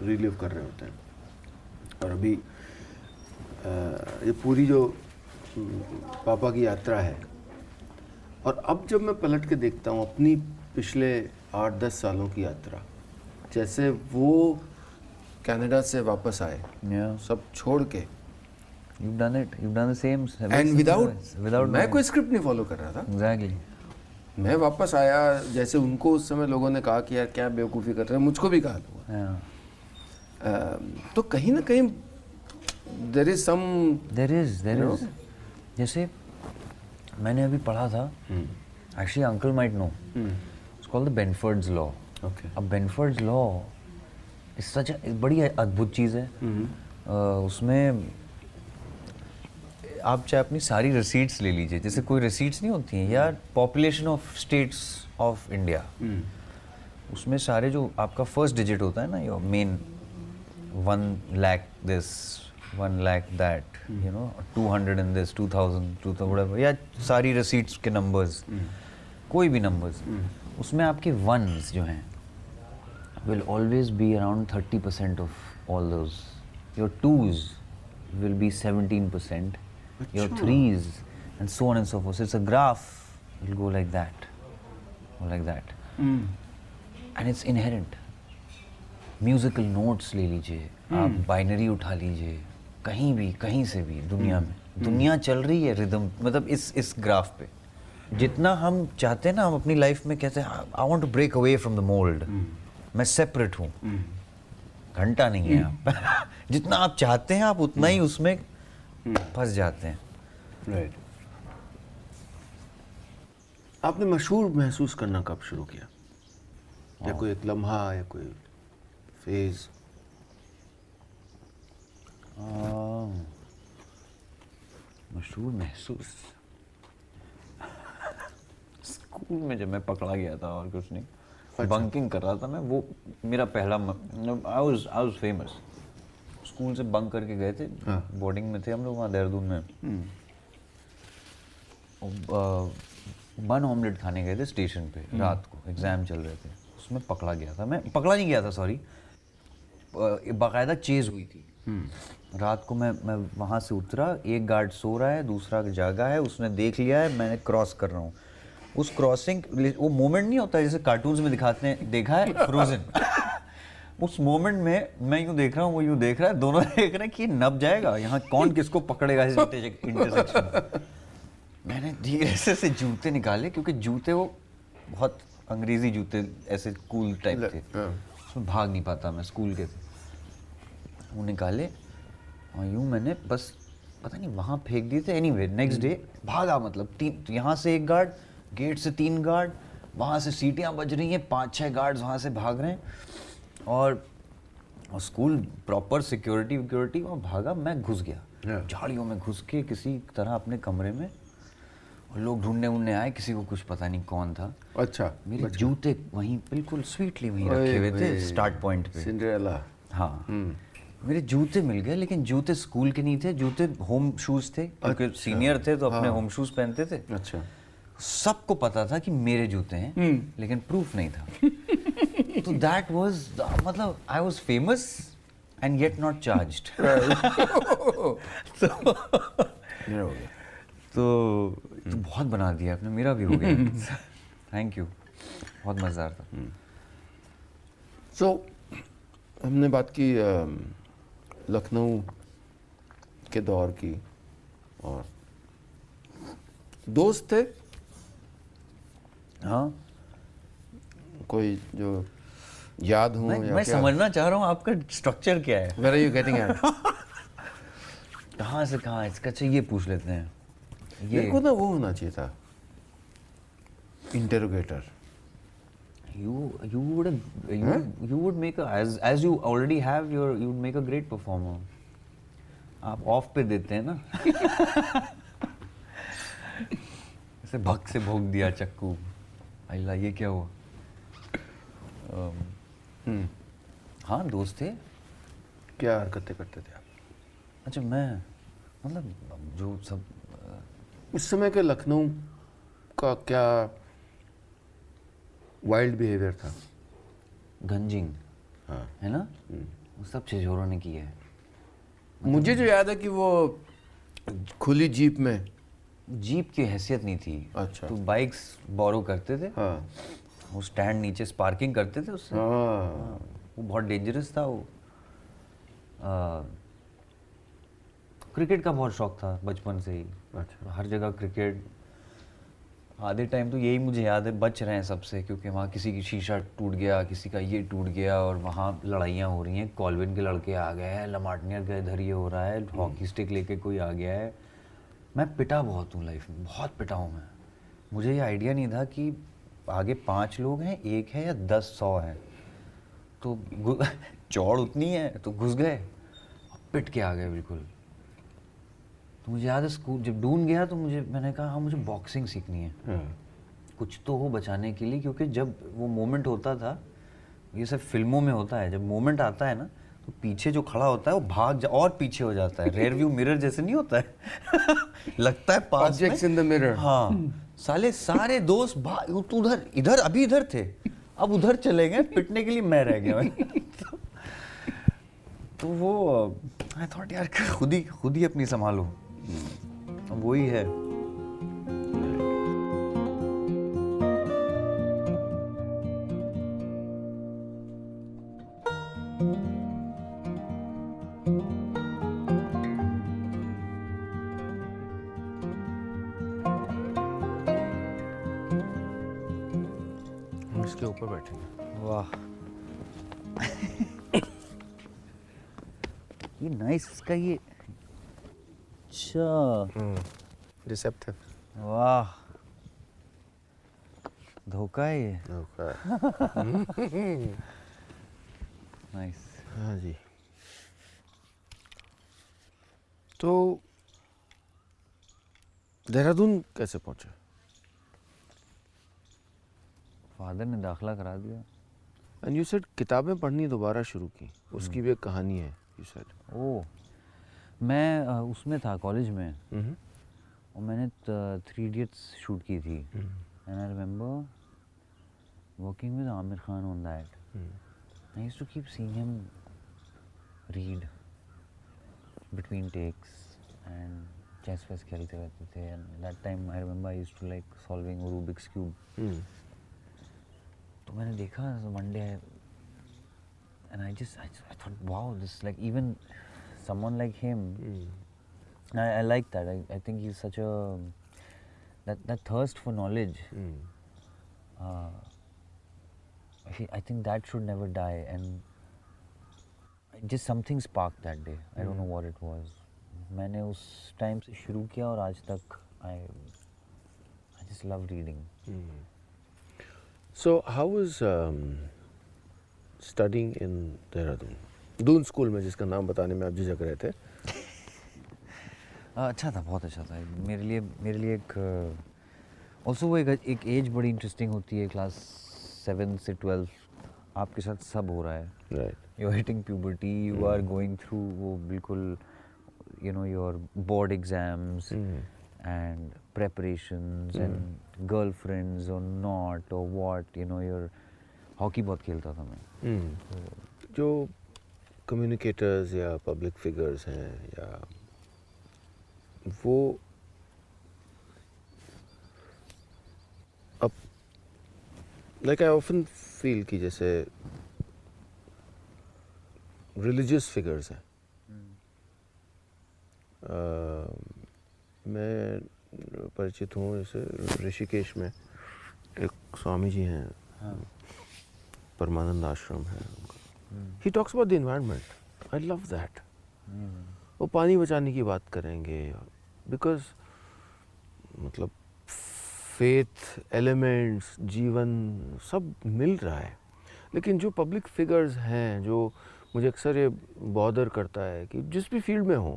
Speaker 2: रिलीव कर रहे होते हैं. और अभी ये पूरी जो पापा की यात्रा है, और अब जब मैं पलट के देखता हूँ अपनी पिछले 8-10 सालों की यात्रा, जैसे वो कनाडा से वापस आए,
Speaker 1: Yeah,
Speaker 2: सब छोड़ के,
Speaker 1: you've done it. You've done the same.
Speaker 2: And without
Speaker 1: without
Speaker 2: मैं
Speaker 1: knowing.
Speaker 2: कोई स्क्रिप्ट नहीं फॉलो कर रहा था।
Speaker 1: Exactly.
Speaker 2: मैं वापस आया, जैसे उनको उस समय लोगों ने कहा कि यार क्या बेवकूफ़ी कर रहे हैं, मुझको भी कहा लोगों
Speaker 1: Yeah.
Speaker 2: ने। तो कहीं ना कहीं there is some,
Speaker 1: There
Speaker 2: You
Speaker 1: is. जैसे मैंने अभी पढ़ा था. Actually, uncle might know. It's called the Benford's Law.
Speaker 2: Okay,
Speaker 1: अब बेनफोर्ड्स लॉ इस सच बड़ी अद्भुत चीज़ है. उसमें आप चाहे अपनी सारी रिसीट्स ले लीजिए, जैसे कोई रिसीट्स नहीं होती हैं, या population of states of India, उसमें सारे जो आपका फर्स्ट डिजिट होता है ना, your main 1 lakh this 1 lakh that, you know 200 in this 2000 whatever, या सारी रिसीट्स के नंबर्स, कोई भी नंबर्स, उसमें आपके वन्स जो हैं will always be around 30% of all those. Your twos will be 17%. Your threes, and so on and so forth. So it's a graph. It'll go like that, or like that, and it's inherent. Musical notes ले लीजिए, आप binary उठा लीजिए, कहीं से भी दुनिया में, दुनिया चल रही है रिदम, मतलब इस ग्राफ पे. जितना हम चाहते हैं ना, हम अपनी लाइफ में कहते हैं I want to break away from the mould, मैं सेपरेट हूँ, घंटा नहीं है आप. जितना आप चाहते हैं आप उतना ही उसमें फंस जाते हैं.
Speaker 2: राइट. आपने मशहूर महसूस करना कब शुरू किया, या कोई एक लम्हा या कोई फेज?
Speaker 1: मशहूर महसूस स्कूल में जब मैं पकड़ा गया था, और कुछ नहीं, बंकिंग कर रहा था मैं, वो मेरा पहला आई वाज फेमस. स्कूल से बंक करके गए थे, बोर्डिंग में थे हम लोग वहाँ देहरादून में. बन ऑमलेट खाने गए थे स्टेशन पे, रात को एग्जाम चल रहे थे, उसमें पकड़ा गया था. मैं पकड़ा नहीं गया था, सॉरी, बाकायदा चेज हुई थी. रात को मैं वहाँ से उतरा, एक गार्ड सो रहा है, दूसरा जागा है, उसने देख लिया है मैंने क्रॉस कर रहा हूँ. उस क्रॉसिंग, वो मोमेंट नहीं होता जैसे कार्टून्स में दिखाते हैं, देखा है फ्रोजन. उस मोमेंट में मैं यूँ देख रहा हूँ, वो यूँ देख रहा है, दोनों देख रहे हैं कि नब जाएगा यहाँ, कौन किसको पकड़ेगा इस इंटरसेक्शन. मैंने धीरे से जूते निकाले, क्योंकि जूते वो बहुत अंग्रेजी जूते ऐसे कूल टाइप थे, उसमें भाग नहीं पाता मैं, स्कूल के थे. वो निकाले और यूँ मैंने बस पता नहीं वहाँ फेंक दिए थे. एनीवे नेक्स्ट डे भागा, मतलब यहाँ से एक गार्ड, गेट से 3 गार्ड, वहाँ से सीटियाँ बज रही हैं, 5-6 गार्ड्स वहाँ से भाग रहे हैं, और स्कूल प्रॉपर सिक्योरिटी वहाँ भागा. मैं घुस गया झाड़ियों में, घुस के किसी तरह अपने कमरे में, और लोग ढूंढने आए, किसी को कुछ पता नहीं कौन था.
Speaker 2: अच्छा.
Speaker 1: मेरे जूते वहीं बिल्कुल स्वीटली वहीं रखे हुए थे स्टार्ट पॉइंट पे.
Speaker 2: सिंड्रेला.
Speaker 1: हाँ. मेरे जूते मिल गए, लेकिन जूते स्कूल के नहीं थे, जूते होम शूज थे, क्योंकि सीनियर थे तो अपने होम शूज पहनते थे.
Speaker 2: अच्छा.
Speaker 1: सबको पता था कि मेरे जूते हैं, लेकिन प्रूफ नहीं था. तो दैट वाज, मतलब I was famous and yet not charged. तो बहुत बना दिया आपने, मेरा भी हो गया. थैंक यू, बहुत मज़ेदार था.
Speaker 2: सो हमने बात की लखनऊ के दौर की, और दोस्त थे
Speaker 1: हाँ,
Speaker 2: कोई जो याद हो, या
Speaker 1: मैं
Speaker 2: क्या?
Speaker 1: समझना चाह रहा हूँ आपका स्ट्रक्चर क्या है.
Speaker 2: Where are you getting at?
Speaker 1: कहाँ से कहाँ, इसका अच्छा ये पूछ लेते हैं.
Speaker 2: मेरे को ना वो होना चाहिए था, interrogator.
Speaker 1: You would make a, as you already have you would make a great performer. आप ऑफ पे देते हैं ना. ऐसे भग से भोग दिया चक्कू, अल्लाह ये क्या हुआ. हाँ, दोस्त थे.
Speaker 2: क्या हरकतें करते थे आप?
Speaker 1: अच्छा, मैं मतलब जो सब
Speaker 2: उस समय के लखनऊ का क्या वाइल्ड बिहेवियर था?
Speaker 1: गंजिंग,
Speaker 2: हाँ.
Speaker 1: है ना, वो सब छिछोरों ने किया है.
Speaker 2: मुझे जो याद है कि वो खुली जीप में,
Speaker 1: जीप की हैसियत नहीं थी.
Speaker 2: अच्छा.
Speaker 1: तो बाइक्स बोरो करते थे.
Speaker 2: हाँ.
Speaker 1: वो स्टैंड नीचे पार्किंग करते थे उससे.
Speaker 2: हाँ.
Speaker 1: वो बहुत डेंजरस था वो. क्रिकेट का बहुत शौक था बचपन से ही।
Speaker 2: अच्छा।
Speaker 1: हर जगह क्रिकेट। आधे टाइम तो यही मुझे याद है, बच रहे हैं सबसे, क्योंकि वहाँ किसी की शीशा टूट गया, किसी का ये टूट गया, और वहाँ लड़ाइयाँ हो रही हैं। कॉल्विन के लड़के आ गए हैं, लमार्टिनियर के इधर ये हो रहा है, हॉकी स्टिक लेके कोई आ गया है। मैं पिटा बहुत हूँ लाइफ में, बहुत पिटा हूँ मैं। मुझे ये आइडिया नहीं था कि आगे 5 लोग हैं, 1 है या 10 100 हैं। तो चौड़ उतनी है तो घुस गए, पिट के आ गए बिल्कुल। तो मुझे याद है स्कूल जब डून गया तो मैंने कहा हाँ मुझे बॉक्सिंग सीखनी है, कुछ तो हो बचाने के लिए। क्योंकि जब वो मोमेंट होता था, ये सब फिल्मों में होता है, जब मोमेंट आता है ना तो पीछे जो खड़ा होता है वो और पीछे हो जाता है। रेयर व्यू मिरर जैसे नहीं होता है लगता है पास
Speaker 2: Objects in the mirror.
Speaker 1: हाँ, साले सारे दोस्त तो इधर अभी इधर थे, अब उधर चले गए, पिटने के लिए मैं रह गया तो वो आई थॉट यार खुद ही अपनी संभालो। अब वही है।
Speaker 2: हम इसके ऊपर बैठेंगे।
Speaker 1: वाह ये नाइस इसका ये। अच्छा
Speaker 2: डिसेप्टिव।
Speaker 1: वाह धोखा है ये। नाइस।
Speaker 2: हाँ जी। तो देहरादून कैसे पहुंचे?
Speaker 1: फादर ने दाखला करा दिया।
Speaker 2: एंड यू सेड किताबें पढ़नी दोबारा शुरू की, उसकी भी एक कहानी है यू सेड।
Speaker 1: ओह मैं उसमें था कॉलेज में, और मैंने 3 Idiots शूट की थी। And I remember working with Aamir Khan on that. I used to keep seeing him read between takes and chess वेस खेलते रहते थे। And that time I remember I used to like solving Rubik's cube. तो मैंने देखा one day and I thought wow this like even someone like him. I like that. I think he's such a that thirst for knowledge. I think that should never die, and just something sparked that day. I don't know what it was. मैंने उस time से शुरू किया और आज तक I just love reading.
Speaker 2: So how was studying in Dehradun? Doon school में, जिसका नाम बताने में आप झिझक रहे थे।
Speaker 1: अच्छा था, बहुत अच्छा था मेरे लिए। एक ऑल्सो वो एक एज बड़ी इंटरेस्टिंग होती है, क्लास 7 से 12 आपके साथ सब हो रहा है।
Speaker 2: Right.
Speaker 1: You are hitting puberty, you are going through वो बिल्कुल your board exams and preparations and girlfriends और नॉट और व्हाट योर। हॉकी बहुत खेलता था मैं।
Speaker 2: जो कम्युनिकेटर्स या पब्लिक फिगर्स हैं, या वो अब लाइक आई ऑफन फील कि जैसे रिलीजियस फिगर्स हैं। मैं परिचित हूँ, जैसे ऋषिकेश में एक स्वामी जी हैं, परमानंद आश्रम है उनका। He talks about the environment. I love that. वो पानी बचाने की बात करेंगे, because मतलब फेथ, एलिमेंट्स, जीवन सब मिल रहा है। लेकिन जो पब्लिक फिगर्स हैं, जो मुझे अक्सर ये बॉदर करता है कि जिस भी फील्ड में हो,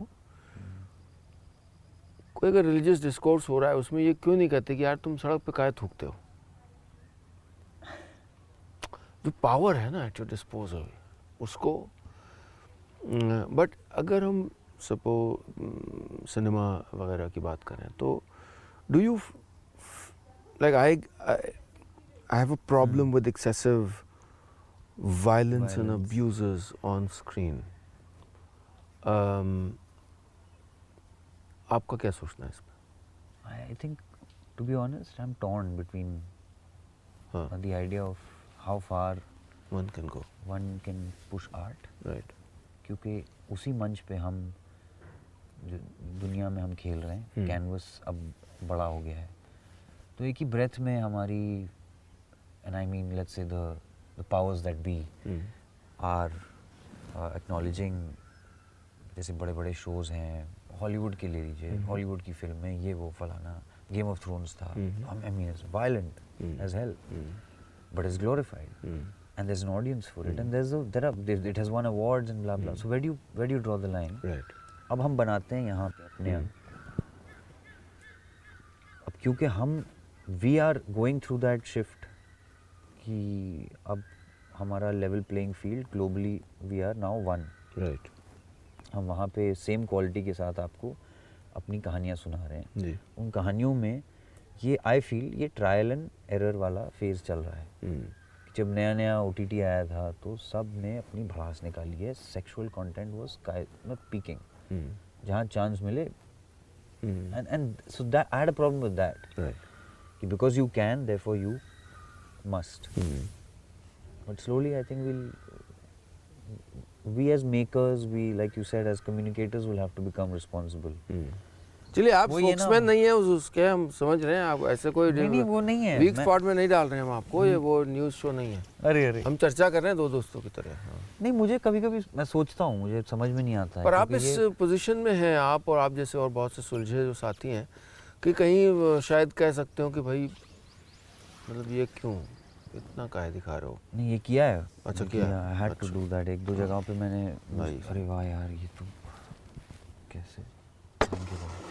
Speaker 2: कोई अगर रिलीजियस डिस्कोर्स हो रहा है उसमें ये क्यों नहीं कहते कि यार तुम सड़क पे काहे थूकते हो? जो पावर है ना एट योर डिस्पोजल, उसको। बट अगर हम सिनेमा वगैरह की बात करें तो do you like I have a problem with excessive violence and abuses on screen. आपका क्या सोचना है इस पर?
Speaker 1: I think, to be honest, I'm torn between the idea of how far
Speaker 2: one can go,
Speaker 1: one can push art.
Speaker 2: right?
Speaker 1: क्योंकि उसी मंच पे हम जो दुनिया में हम खेल रहे हैं, कैनवस अब बड़ा हो गया है, तो एक ही ब्रेथ में हमारी, and I mean let's say the powers that be are acknowledging, जैसे बड़े बड़े शोज़ हैं हॉलीवुड के ले लीजिए, हॉलीवुड की फिल्में ये वो फलाना, गेम ऑफ थ्रोन्स था, I mean it's violent as hell but it's glorified and there's an audience for it and it has won awards and blah blah. So where do you draw the line?
Speaker 2: Right.
Speaker 1: अब हम बनाते हैं यहाँ पे अपने यहाँ, अब क्योंकि हम we are going through that shift कि अब हमारा level playing field globally we are now one.
Speaker 2: Right.
Speaker 1: हम वहाँ पे सेम क्वालिटी के साथ आपको अपनी कहानियाँ सुना रहे हैं.
Speaker 2: जी.
Speaker 1: उन कहानियों में ये आई फील ये ट्रायल एंड एरर वाला फेज चल रहा है. जब नया नया OTT आया था तो सब ने अपनी भड़ास निकाली है. Sexual content was not peaking, जहाँ चांस मिले, and so that I had a problem with that, कि because you can therefore you must. But slowly I think we as makers, we like you said as communicators will have to become responsible.
Speaker 2: चलिए आप
Speaker 1: वो ये ना-
Speaker 2: spokesman नहीं है उसके, हम समझ रहे हैं. आप ऐसे कोई
Speaker 1: नहीं वो नहीं है.
Speaker 2: वीक स्पॉट में नहीं डाल रहे हैं हम आपको. ये वो न्यूज़ शो नहीं है.
Speaker 1: अरे
Speaker 2: हम चर्चा कर रहे हैं दो दोस्तों की तरह. हाँ.
Speaker 1: नहीं, मुझे कभी कभी मैं सोचता हूँ, मुझे समझ में नहीं आता है.
Speaker 2: पर आप
Speaker 1: क्योंकि
Speaker 2: इस
Speaker 1: ये-
Speaker 2: पोजीशन में हैं, आप और आप जैसे और बहुत से सुलझे जो साथी हैं, कि कहीं शायद कह सकते हो कि भाई मतलब ये क्यों इतना काहे दिखा रहे हो.
Speaker 1: नहीं ये किया है.
Speaker 2: अच्छा, किया है.
Speaker 1: I had to do that. एक दो जगहों पे मैंने
Speaker 2: भाई.
Speaker 1: अरे वाह यार ये तो कैसे. Thank you भाई.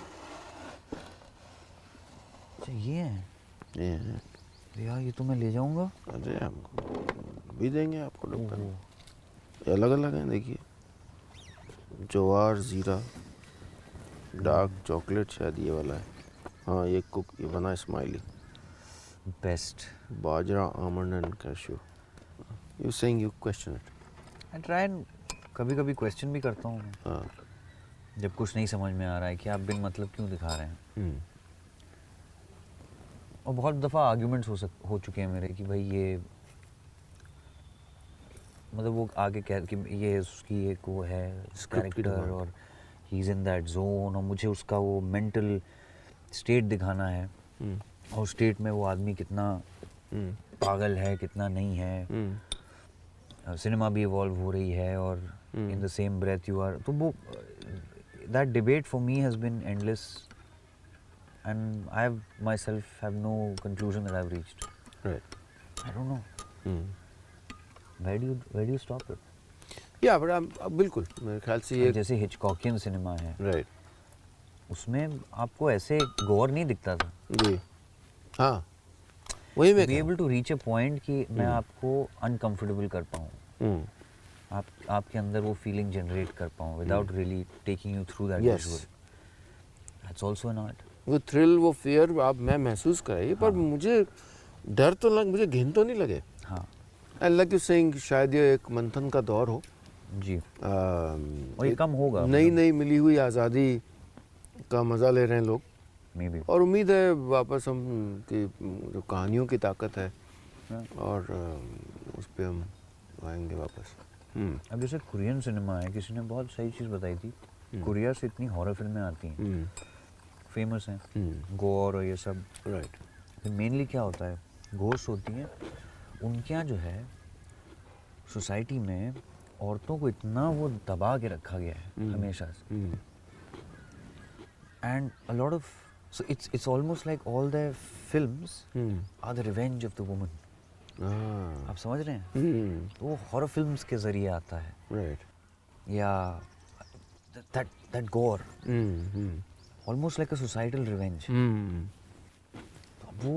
Speaker 1: अच्छा ये है
Speaker 2: ये है.
Speaker 1: यार, ये तो मैं ले जाऊंगा.
Speaker 2: अरे हम भी देंगे आपको डॉक्टर. ये अलग अलग हैं देखिए. जवार जीरा डार्क चॉकलेट शायद ये वाला है. हाँ ये ये बना smiley.
Speaker 1: Best.
Speaker 2: Bajra almond and cashew. You saying you question it.
Speaker 1: I try and कभी कभी क्वेश्चन भी करता हूँ मैं,
Speaker 2: हाँ.
Speaker 1: जब कुछ नहीं समझ में आ रहा है कि आप बिन मतलब क्यों दिखा रहे हैं. और बहुत दफ़ा आर्ग्यूमेंट्स हो चुके हैं मेरे कि भाई ये मतलब वो आगे कह कि ये उसकी एक वो है कैरेक्टर और he is in that zone, और मुझे उसका वो मेंटल स्टेट दिखाना है, और स्टेट में वो आदमी कितना पागल है कितना नहीं है. सिनेमा भी इवॉल्व हो रही है और in the same breath you are, तो वो that debate for me has been endless. And I myself have no conclusion that I've reached.
Speaker 2: Right.
Speaker 1: I don't know. Where do you stop it?
Speaker 2: या बड़ा बिल्कुल मेरे ख्याल से ये
Speaker 1: जैसे हिचकॉकियन सिनेमा है,
Speaker 2: राइट.
Speaker 1: उसमें आपको ऐसे गौर नहीं दिखता था.
Speaker 2: जी. हाँ वही मैं
Speaker 1: Be able to reach a point कि मैं आपको uncomfortable कर पाऊँ, आपके अंदर वो feeling generate कर पाऊँ without really taking you through that
Speaker 2: Yes.
Speaker 1: visual. That's also an art.
Speaker 2: वो थ्रिल वो फियर आप मैं महसूस कराइए. पर मुझे डर तो मुझे घिन तो नहीं लगे.
Speaker 1: हाँ.
Speaker 2: एंड लाइक यू सेइंग शायद ये एक मंथन का दौर हो.
Speaker 1: जी. और ये कम होगा.
Speaker 2: नई मिली हुई आज़ादी का मज़ा ले रहे हैं लोग.
Speaker 1: Maybe.
Speaker 2: और उम्मीद है वापस हम कि जो कहानियों की ताकत है और उस पे हम आएंगे वापस.
Speaker 1: अब जैसे कोरियन सिनेमा है, किसी ने बहुत सही चीज़ बताई थी. कोरिया से इतनी हॉरर फिल्में आती हैं, फेमस हैं, गोर और ये सब.
Speaker 2: राइट.
Speaker 1: फिर मेनली क्या होता है, घोस्ट होती हैं. उनके यहाँ जो है सोसाइटी में औरतों को इतना वो दबा के रखा गया है हमेशा से. And a lot of so it's almost like all the films are the revenge of the woman. आप समझ रहे हैं. तो वो हॉरर फिल्म्स के जरिए आता है.
Speaker 2: राइट.
Speaker 1: या दैट गोर almost like a societal revenge. वो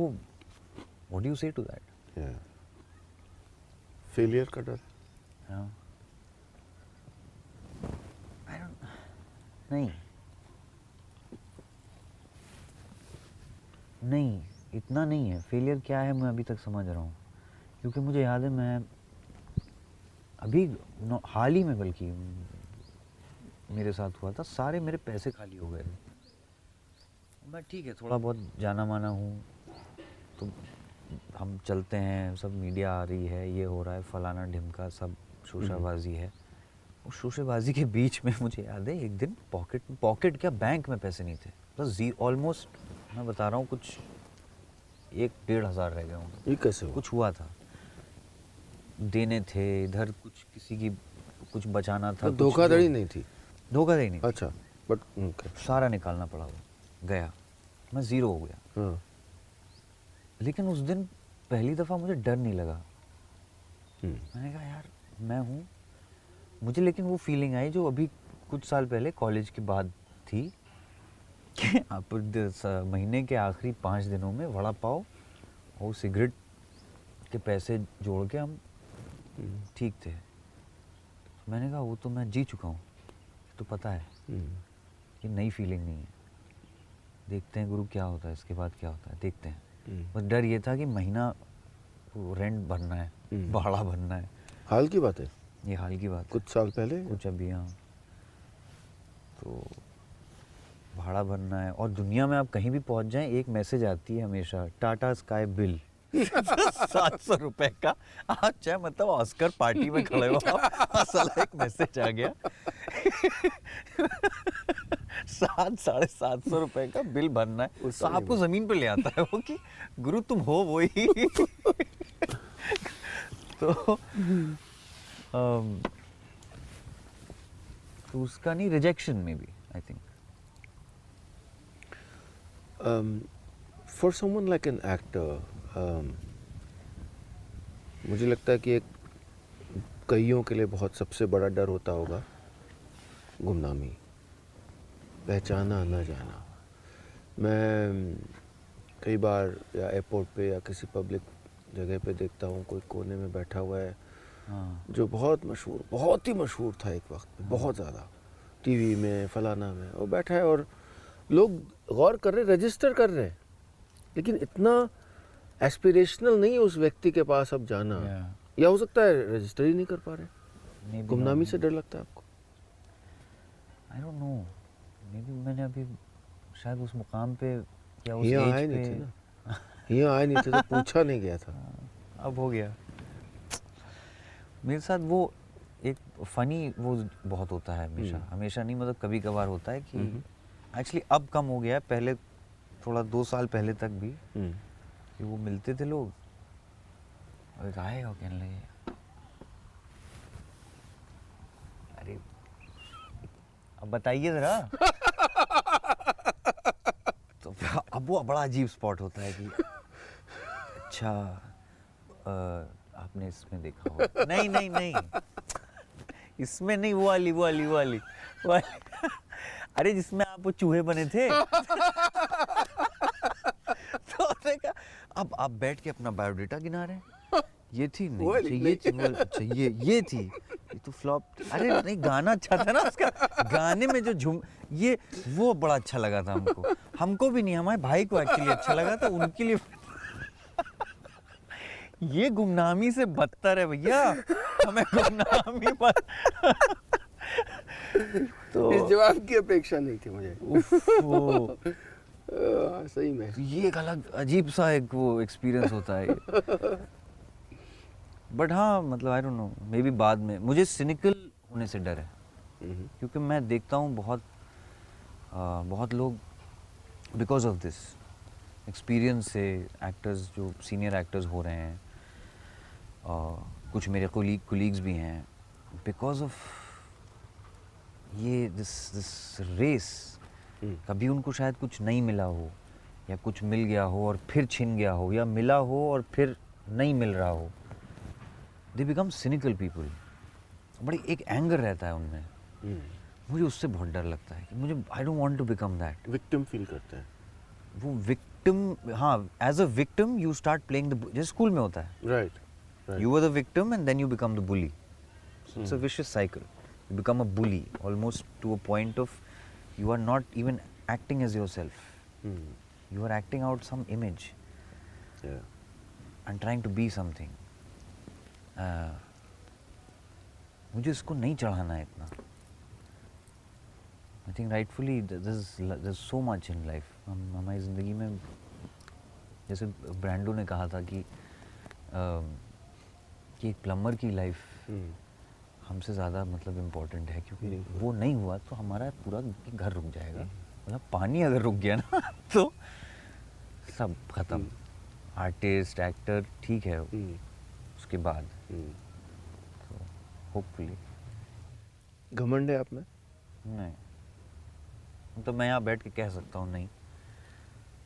Speaker 1: what do you say to that?
Speaker 2: Yeah. Failure का डर.
Speaker 1: Yeah. I don't. नहीं इतना नहीं है. फेलियर क्या है मैं अभी तक समझ रहा हूँ, क्योंकि मुझे याद है मैं अभी हाल ही में बल्कि मेरे साथ हुआ था. सारे मेरे पैसे खाली हो गए थे. मैं ठीक है थोड़ा बहुत जाना माना हूँ तो हम चलते हैं, सब मीडिया आ रही है, ये हो रहा है फलाना ढिमका, सब शोशाबाजी है. उस शोशेबाजी के बीच में मुझे याद है एक दिन पॉकेट क्या बैंक में पैसे नहीं थे, बस ऑलमोस्ट मैं बता रहा हूँ कुछ 1-1.5 हज़ार रह गए होंगे।
Speaker 2: ये कैसे हुआ?
Speaker 1: कुछ हुआ था, देने थे इधर, कुछ किसी की कुछ बचाना था।
Speaker 2: तो
Speaker 1: कुछ
Speaker 2: धोखाधड़ी
Speaker 1: जो-
Speaker 2: नहीं थी?
Speaker 1: धोखाधड़ी नहीं,
Speaker 2: अच्छा, बट ओके।
Speaker 1: सारा निकालना पड़ा, वो गया, मैं ज़ीरो हो गया।
Speaker 2: हाँ।
Speaker 1: लेकिन उस दिन पहली दफ़ा मुझे डर नहीं लगा।
Speaker 2: हम्म,
Speaker 1: मैंने कहा यार मैं हूँ, मुझे लेकिन वो फीलिंग आई जो अभी कुछ साल पहले कॉलेज के बाद थी कि आप महीने के आखिरी 5 दिनों में वड़ा पाव और सिगरेट के पैसे जोड़ के हम ठीक थे। मैंने कहा वो तो मैं जी चुका हूँ, तो पता है
Speaker 2: हम्म,
Speaker 1: कि नई फीलिंग नहीं है, देखते हैं गुरु क्या होता है, इसके बाद क्या होता है देखते हैं।
Speaker 2: हम्म।
Speaker 1: बस डर ये था कि महीना रेंट भरना है, भाड़ा भरना है।
Speaker 2: हाल की बात है,
Speaker 1: ये हाल की बात है,
Speaker 2: कुछ साल पहले।
Speaker 1: कुछ अभी, हाँ। तो भाड़ा भरना है और दुनिया में आप कहीं भी पहुंच जाएं एक मैसेज आती है हमेशा, टाटा स्काई बिल 700 रुपए का। आप चाहे मतलब ऑस्कर पार्टी में खड़े हो आप, साला एक मैसेज आ गया 700-750 रुपए का बिल भरना है, तो आपको जमीन पे ले आता है वो कि गुरु तुम हो वो ही। तो तो उसका नहीं, रिजेक्शन में भी I think.
Speaker 2: For someone like an actor, मुझे लगता है कि एक कईयों के लिए बहुत सबसे बड़ा डर होता होगा गुमनामी, पहचाना न जाना। मैं कई बार या एयरपोर्ट पे या किसी पब्लिक जगह पे देखता हूँ कोई कोने में बैठा हुआ है
Speaker 1: हाँ
Speaker 2: जो बहुत मशहूर, बहुत ही मशहूर था एक वक्त पे, बहुत ज़्यादा, टीवी में फलाना में वो बैठा है और लोग गौर कर रहे, रजिस्टर कर रहे हैं, लेकिन इतना एस्पिरेशनल नहीं है उस व्यक्ति के पास अब जाना।
Speaker 1: Yeah.
Speaker 2: या हो सकता है रजिस्टर ही नहीं कर पा रहे।
Speaker 1: Maybe
Speaker 2: Gumnami
Speaker 1: not.
Speaker 2: से डर लगता है आपको?
Speaker 1: I don't know. Maybe मैंने अभी शायद उस मुकाम पे या उस
Speaker 2: यहाँ
Speaker 1: एज
Speaker 2: आए
Speaker 1: पे
Speaker 2: नहीं थे ना, यहाँ आए नहीं थे तो पूछा नहीं गया था।
Speaker 1: अब हो गया। मेरे साथ वो एक फनी वो बहुत होता है हमेशा, हमेशा नहीं मतलब कभी कभार होता है कि एक्चुअली अब कम हो गया है, पहले थोड़ा 2 साल पहले तक भी कि वो मिलते थे लोग और एक आएगा कहने लगे अरे अब बताइए जरा। तो अब वो बड़ा अजीब स्पॉट होता है कि अच्छा आपने इसमें देखा होगा, नहीं नहीं नहीं इसमें नहीं, वो वाली अरे जिसमें आप वो चूहे बने थे। तो उसने कहा अब आप बैठ के अपना बायोडेटा गिना रहे हैं, ये थी नहीं, अच्छा ये थी, अच्छा ये थी, ये तो फ्लॉप। अरे नहीं गाना अच्छा था ना उसका, गाने में जो झूम ये वो बड़ा अच्छा लगा था हमको भी नहीं, हमारे भाई को एक्चुअली अच्छा लगा था, उनके लिए। ये गुमनामी से बदतर है भैया, हमें गुमनामी पर। तो
Speaker 2: इस जवाब की अपेक्षा नहीं थी मुझे।
Speaker 1: वो
Speaker 2: सही में
Speaker 1: ये एक अलग अजीब सा एक वो एक्सपीरियंस होता है। बट हाँ मतलब I don't know, may be बाद में मुझे सिनिकल होने से डर है, क्योंकि मैं देखता हूँ बहुत लोग बिकॉज ऑफ दिस एक्सपीरियंस से एक्टर्स जो सीनियर एक्टर्स हो रहे हैं, कुछ मेरे कोलीग्स भी हैं, बिकॉज ऑफ ये दिस रेस, कभी उनको शायद कुछ नहीं मिला हो या कुछ मिल गया हो और फिर छिन गया हो, या मिला हो और फिर नहीं मिल रहा हो, दे बिकम सिनिकल पीपल। बड़ी एक एंगर रहता है उनमें, मुझे उससे बहुत डर लगता है कि मुझे I don't want to become that.
Speaker 2: Victim feel करते हैं
Speaker 1: वो विक्टिम, हाँ as a victim you start playing the, जैसे स्कूल में होता है,
Speaker 2: right
Speaker 1: you were the victim and then you become the bully. So it's a vicious cycle. You become a bully almost to a point of you are not even acting as yourself. You are acting out some image and trying to be something. मुझे इसको नहीं चढ़ाना है इतना। I think rightfully there's so much in life. हमारी ज़िंदगी में जैसे ब्रांडो ने कहा था कि एक प्लम्बर की लाइफ हमसे ज़्यादा मतलब इम्पोर्टेंट है, क्योंकि वो नहीं हुआ तो हमारा पूरा घर रुक जाएगा। मतलब पानी अगर रुक गया ना तो सब खत्म। आर्टिस्ट एक्टर ठीक है, उसके बाद तो होपफुली।
Speaker 2: घमंड है आप में?
Speaker 1: नहीं तो मैं यहाँ बैठ के कह सकता हूँ नहीं,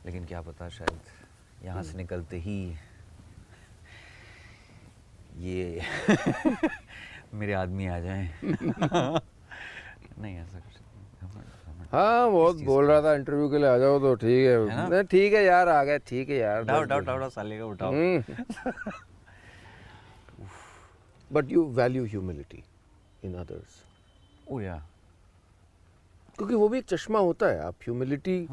Speaker 1: लेकिन क्या पता शायद यहाँ से निकलते ही ये मेरे आदमी आ जाएं। नहीं ऐसा कुछ नहीं।
Speaker 2: हाँ बहुत बोल रहा था इंटरव्यू के लिए आ जाओ, तो ठीक है,
Speaker 1: है ना?
Speaker 2: नहीं ठीक है यार, आ गए, ठीक है यार।
Speaker 1: उठाओ साले का उठाओ।
Speaker 2: But you value humility in others,
Speaker 1: oh yeah
Speaker 2: क्योंकि वो भी एक चश्मा होता है। आप ह्यूमिलिटी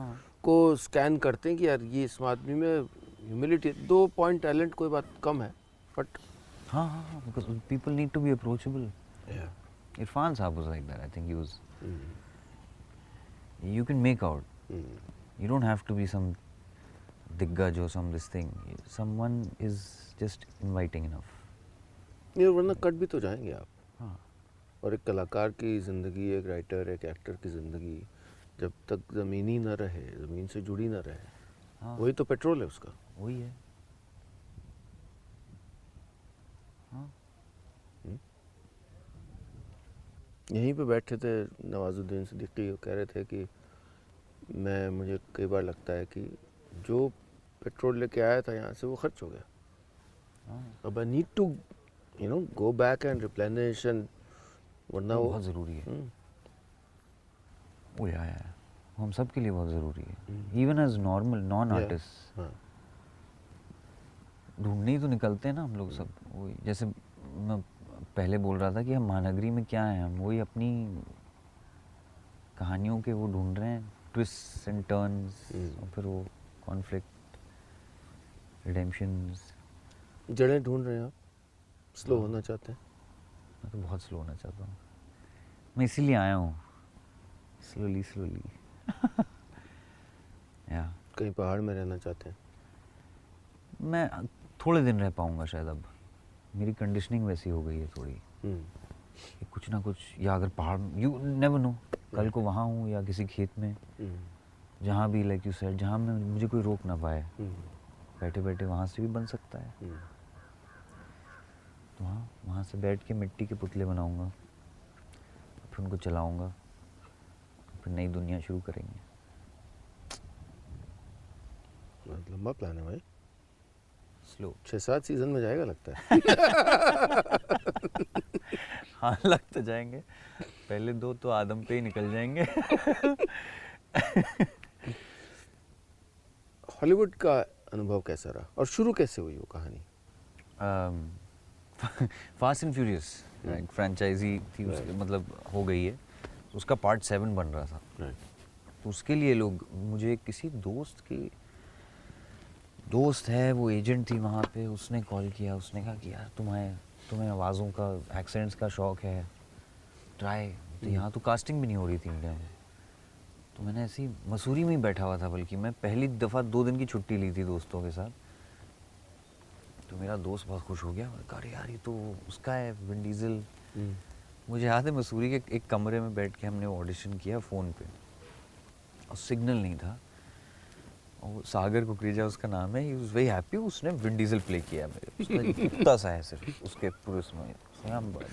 Speaker 2: को स्कैन करते हैं कि यार ये इस आदमी में ह्यूमिलिटी, 2 पॉइंट टैलेंट कोई बात कम है, बट
Speaker 1: हाँ, because people need to be approachable. Irfan Saab was like that. I think he was. You can make out. You don't have to be some diggaj or some this thing. Someone is just inviting enough.
Speaker 2: ये वरना cut भी तो जाएंगे आप।
Speaker 1: हाँ।
Speaker 2: और एक कलाकार की ज़िंदगी, एक राइटर, एक एक्टर की ज़िंदगी जब तक ज़मीनी न रहे, ज़मीन से जुड़ी न रहे,
Speaker 1: हाँ।
Speaker 2: वही तो पेट्रोल है उसका।
Speaker 1: वही है। हाँ।
Speaker 2: यहीं पे बैठे थे नवाजुद्दीन सिद्दीकी, कह रहे थे कि मुझे कई बार लगता है कि जो पेट्रोल लेके आया था यहाँ से वो खर्च हो गया। अब I need to go back and replenish, and वरना वो
Speaker 1: बहुत ज़रूरी है। ओ या हम सब के लिए बहुत ज़रूरी है। Even as normal non artist
Speaker 2: हाँ।
Speaker 1: ढूंढने ही तो निकलते हैं ना हम लोग सब। वही जैसे मैं पहले बोल रहा था कि हम महानगरी में क्या है, हम वही अपनी कहानियों के वो ढूंढ रहे हैं, ट्विस्ट एंड टर्न्स, और फिर वो कॉन्फ्लिक्ट, रिडेम्पशंस।
Speaker 2: जड़ें ढूंढ रहे हैं आप, स्लो होना चाहते हैं।
Speaker 1: मैं तो बहुत स्लो होना चाहता हूँ, मैं इसीलिए आया हूँ, स्लोली या
Speaker 2: कहीं पहाड़ में रहना चाहते हैं।
Speaker 1: मैं थोड़े दिन रह पाऊँगा शायद। अब मेरी कंडीशनिंग वैसी हो गई है थोड़ी कि कुछ ना कुछ, या अगर पहाड़, यू नेवर नो, कल को वहाँ हूँ या किसी खेत में, जहाँ भी लाइक यू सेड, जहाँ में मुझे कोई रोक ना पाए, बैठे बैठे वहाँ से भी बन सकता है। तो वहाँ से बैठ के मिट्टी के पुतले बनाऊँगा, फिर उनको चलाऊँगा, फिर नई दुनिया शुरू करेंगे।
Speaker 2: बहुत लंबा प्लान है भाई।
Speaker 1: स्लो
Speaker 2: 6-7 सीजन में जाएगा लगता है।
Speaker 1: हाँ लग तो जाएंगे, पहले 2 तो आदम पे ही निकल जाएंगे।
Speaker 2: हॉलीवुड का अनुभव कैसा रहा और शुरू कैसे हुई वो कहानी?
Speaker 1: फास्ट एंड फ्यूरियस एक फ्रेंचाइजी थी, उसके मतलब हो गई है, तो उसका पार्ट 7 बन रहा था। तो उसके लिए लोग, मुझे किसी दोस्त है, वो एजेंट थी वहाँ पे, उसने कॉल किया, उसने कहा कि यार तुम्हें आवाज़ों का, एक्सेंट्स का शौक़ है, ट्राई। तो यहाँ तो कास्टिंग भी नहीं हो रही थी इंडिया में, तो मैंने ऐसे ही मसूरी में ही बैठा हुआ था, बल्कि मैं पहली दफ़ा 2 दिन की छुट्टी ली थी दोस्तों के साथ। तो मेरा दोस्त बहुत खुश हो गया, कहा अरे यार ये तो उसका है, विन डीजल। मुझे याद है मसूरी के एक कमरे में बैठ के हमने ऑडिशन किया फ़ोन पे, और सिग्नल नहीं था, और सागर कुकरेजा उसका नाम है, ही वाज वेरी हैप्पी, उसने विन डीजल प्ले किया मेरे, उसका इतना सा है सिर्फ उसके पूरे उसमें,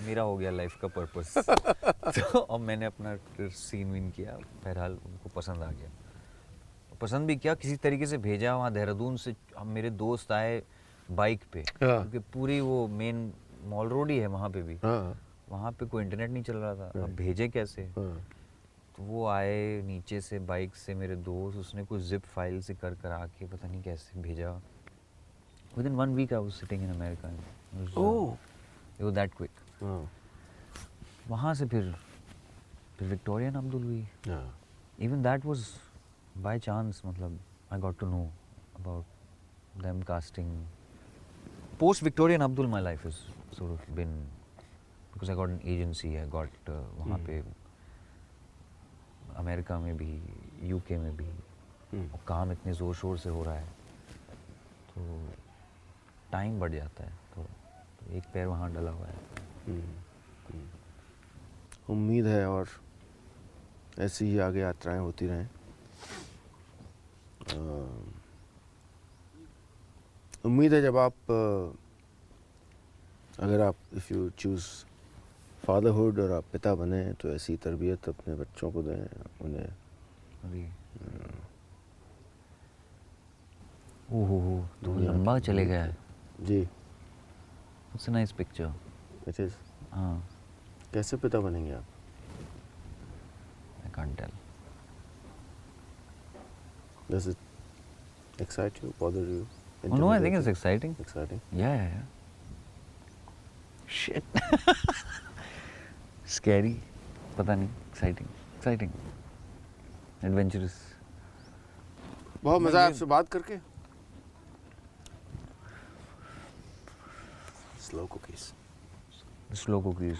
Speaker 1: मेरा हो गया लाइफ का पर्पस। तो अब मैंने अपना सीन विन किया, बहरहाल उनको पसंद आ गया, पसंद भी किया, किसी तरीके से भेजा। वहाँ देहरादून से हम मेरे दोस्त आए बाइक पे, क्योंकि पूरी वो मेन मॉल रोड ही है वहाँ पे भी, वहाँ पे कोई इंटरनेट नहीं चल रहा था, अब भेजे कैसे। तो वो आए नीचे से बाइक से मेरे दोस्त, उसने कुछ जिप फाइल से कर आके पता नहीं कैसे भेजा। Within 1 week I was sitting in America. It was that quick. वहाँ से फिर विक्टोरिया एंड अब्दुल हुई। Even that was by chance, मतलब I got to know about them casting. Post Victoria and Abdul my life is sort of been, because I got an agency, I got वहाँ पे America में भी, UK में भी, और काम इतने ज़ोर शोर से हो रहा है, तो टाइम बढ़ जाता है, तो एक पैर वहाँ डला हुआ है।
Speaker 2: उम्मीद है और ऐसी ही आगे यात्राएं होती रहें। उम्मीद है जब आप अगर आप इफ़ यू चूज़ फादरहुड और आप पिता बने तो ऐसी तरबियत अपने बच्चों को दें उन्हें।
Speaker 1: अभी ओहो तो लंबा चले गया है।
Speaker 2: जी
Speaker 1: it's a nice picture.
Speaker 2: It is.
Speaker 1: हाँ,
Speaker 2: कैसे पिता बनेंगे आप?
Speaker 1: I can't tell.
Speaker 2: Does it excite you, bother you?
Speaker 1: Oh no, I think it's exciting.
Speaker 2: Exciting.
Speaker 1: Yeah. Shit. Scary. पता नहीं. Exciting. Adventurous.
Speaker 2: बहुत मज़ा आया आपसे बात करके। Slow cookies.
Speaker 1: Slow cookies.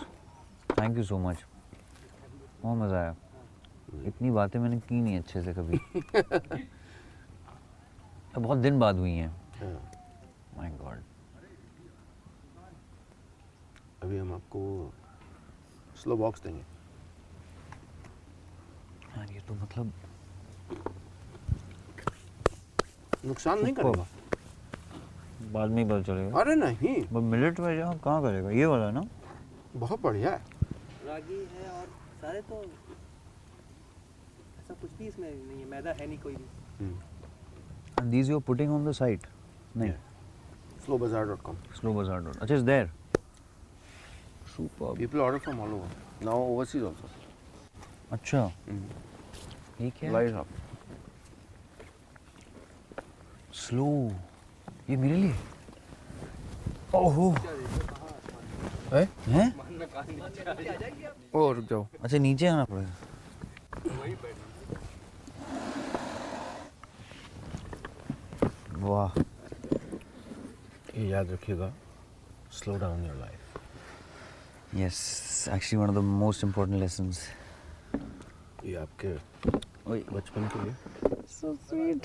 Speaker 1: Thank you so much. बहुत मज़ा आया। इतनी बातें मैंने की नहीं अच्छे से कभी। बहुत दिन बाद हुई हैं। My God.
Speaker 2: अभी हम आपको स्लो बॉक्स देंगे।
Speaker 1: यार ये तो मतलब
Speaker 2: नुकसान नहीं करेगा।
Speaker 1: बाद में ही पता चलेगा।
Speaker 2: अरे नहीं,
Speaker 1: वो मिलेट में जहाँ कहाँ करेगा, ये वाला ना?
Speaker 2: बहुत बढ़िया है।
Speaker 3: रागी है और सारे तो ऐसा कुछ भी इसमें नहीं है, मैदा है नहीं कोई भी।
Speaker 1: And these you're putting on the site? नहीं.
Speaker 2: Slowbazaar.com.
Speaker 1: Slowbazaar. अच्छा, it's there. Super.
Speaker 2: People order from all over. Now overseas also.
Speaker 1: अच्छा. ये क्या?
Speaker 2: Light up.
Speaker 1: Slow. ये मेरे लिए? ओहो. हैं?
Speaker 2: ओ रुक जाओ।
Speaker 1: अच्छा, नीचे आना पड़ेगा। वाह।
Speaker 2: ये याद रखिएगा, slow down your life.
Speaker 1: Yes, actually one of the most important lessons.
Speaker 2: ये आपके
Speaker 1: ओए,
Speaker 2: बचपन के लिए।
Speaker 1: so sweet.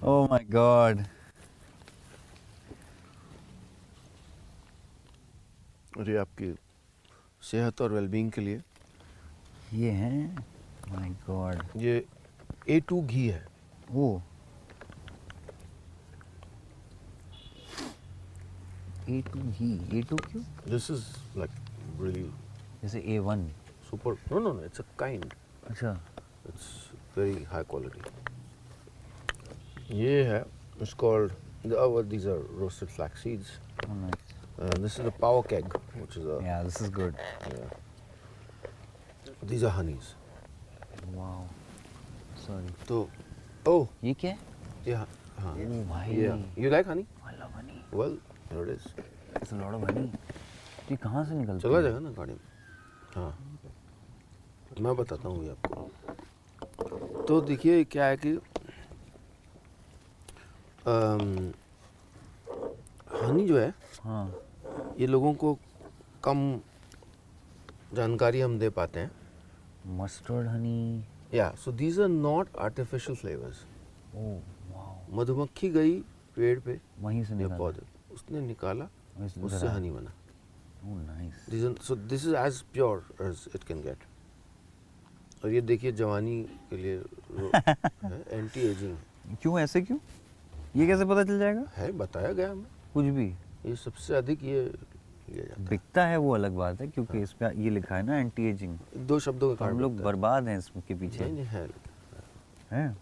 Speaker 1: Oh my God.
Speaker 2: और ये आपकी सेहत और वेलबींग के लिए।
Speaker 1: ये हैं? My God.
Speaker 2: ये A2 घी है।
Speaker 1: वो A2 घी, A2 क्यों?
Speaker 2: This is like really
Speaker 1: जैसे A1.
Speaker 2: super. No, it's a kind.
Speaker 1: अच्छा.
Speaker 2: It's very high quality. ये है, it's called, these are roasted flax seeds.
Speaker 1: Oh, nice.
Speaker 2: This is a power keg, which is a,
Speaker 1: Yeah, this is good.
Speaker 2: yeah. These are honeys.
Speaker 1: Wow. Sorry.
Speaker 2: तो, oh,
Speaker 1: ये क्या है?
Speaker 2: yeah, हाँ,
Speaker 1: Oh भाई.
Speaker 2: yeah. You like honey?
Speaker 1: I love honey.
Speaker 2: Well, here it is.
Speaker 1: It's a lot of honey. ये कहाँ से निकलता
Speaker 2: चला
Speaker 1: है?
Speaker 2: जाएगा ना गाड़ी में। हाँ, मैं बताता हूँ ये आपको। तो देखिए क्या है कि हनी जो है,
Speaker 1: हाँ.
Speaker 2: ये लोगों को कम जानकारी हम दे पाते हैं।
Speaker 1: Mustard honey.
Speaker 2: या so these are not artificial flavours.
Speaker 1: Oh wow.
Speaker 2: मधुमक्खी गई पेड़ पे
Speaker 1: वहीं से
Speaker 2: या
Speaker 1: निकाला.
Speaker 2: पौधे, उसने निकाला, उससे हनी बना।
Speaker 1: Oh nice.
Speaker 2: So this is as pure as it can get. और ये देखिए जवानी के लिए एंटी एजिंग
Speaker 1: क्यों ऐसे क्यों? ये कैसे पता चल जाएगा?
Speaker 2: है, बताया गया हमें।
Speaker 1: कुछ भी.
Speaker 2: ये सबसे अधिक ये लिया जाता
Speaker 1: बिकता है वो अलग बात है, क्योंकि इस पे ये लिखा है ना एंटी एजिंग.
Speaker 2: है। दो शब्दों का
Speaker 1: तो हम
Speaker 2: कारण
Speaker 1: लोग
Speaker 2: बिकता है।
Speaker 1: बर्बाद हैं इसके पीछे.
Speaker 2: नहीं है।
Speaker 1: हैं?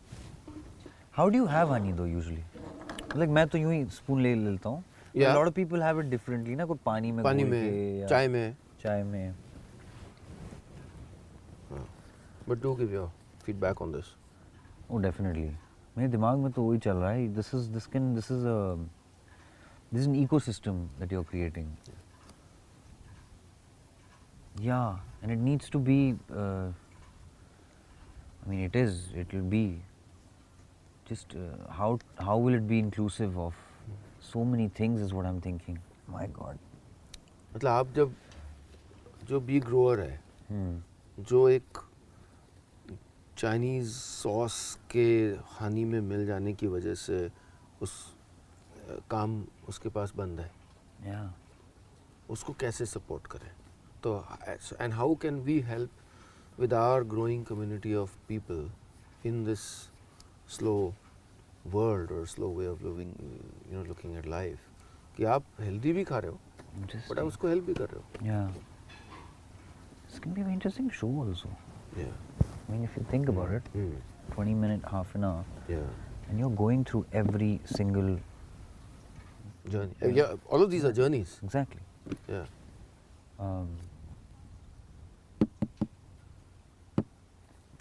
Speaker 1: How do you have honey though usually? Like मैं तो यूं ही स्पून ले लेता हूँ.
Speaker 2: Yeah.
Speaker 1: A lot of people have it differently ना, कोई पानी में
Speaker 2: पानी
Speaker 1: घोल के
Speaker 2: में,
Speaker 1: या
Speaker 2: चाय में।
Speaker 1: चाय में.
Speaker 2: But do give your feedback on this.
Speaker 1: Oh definitely. मेरे दिमाग में तो वही चल रहा है. This is an ecosystem that you're creating. Yeah, and it needs to be. I mean, it will be. Just how will it be inclusive of so many things is what I'm thinking. My God.
Speaker 2: मतलब आप जब जो B grower है, जो एक Chinese sauce के हनी में मिल जाने की वजह से उस काम उसके पास बंद है।
Speaker 1: Yeah.
Speaker 2: उसको कैसे सपोर्ट करें. तो and how can we help with our growing community of people in this slow world or slow way of living, you know, looking at life, कि आप healthy भी खा रहे हो but आप उसको help भी कर रहे हो.
Speaker 1: Yeah. This can be an interesting show also.
Speaker 2: Yeah.
Speaker 1: I mean, if you think about it, 20-minute, half an hour,
Speaker 2: Yeah.
Speaker 1: and you're going through every single.
Speaker 2: Journey. Yeah, all of these are journeys.
Speaker 1: Exactly.
Speaker 2: Yeah.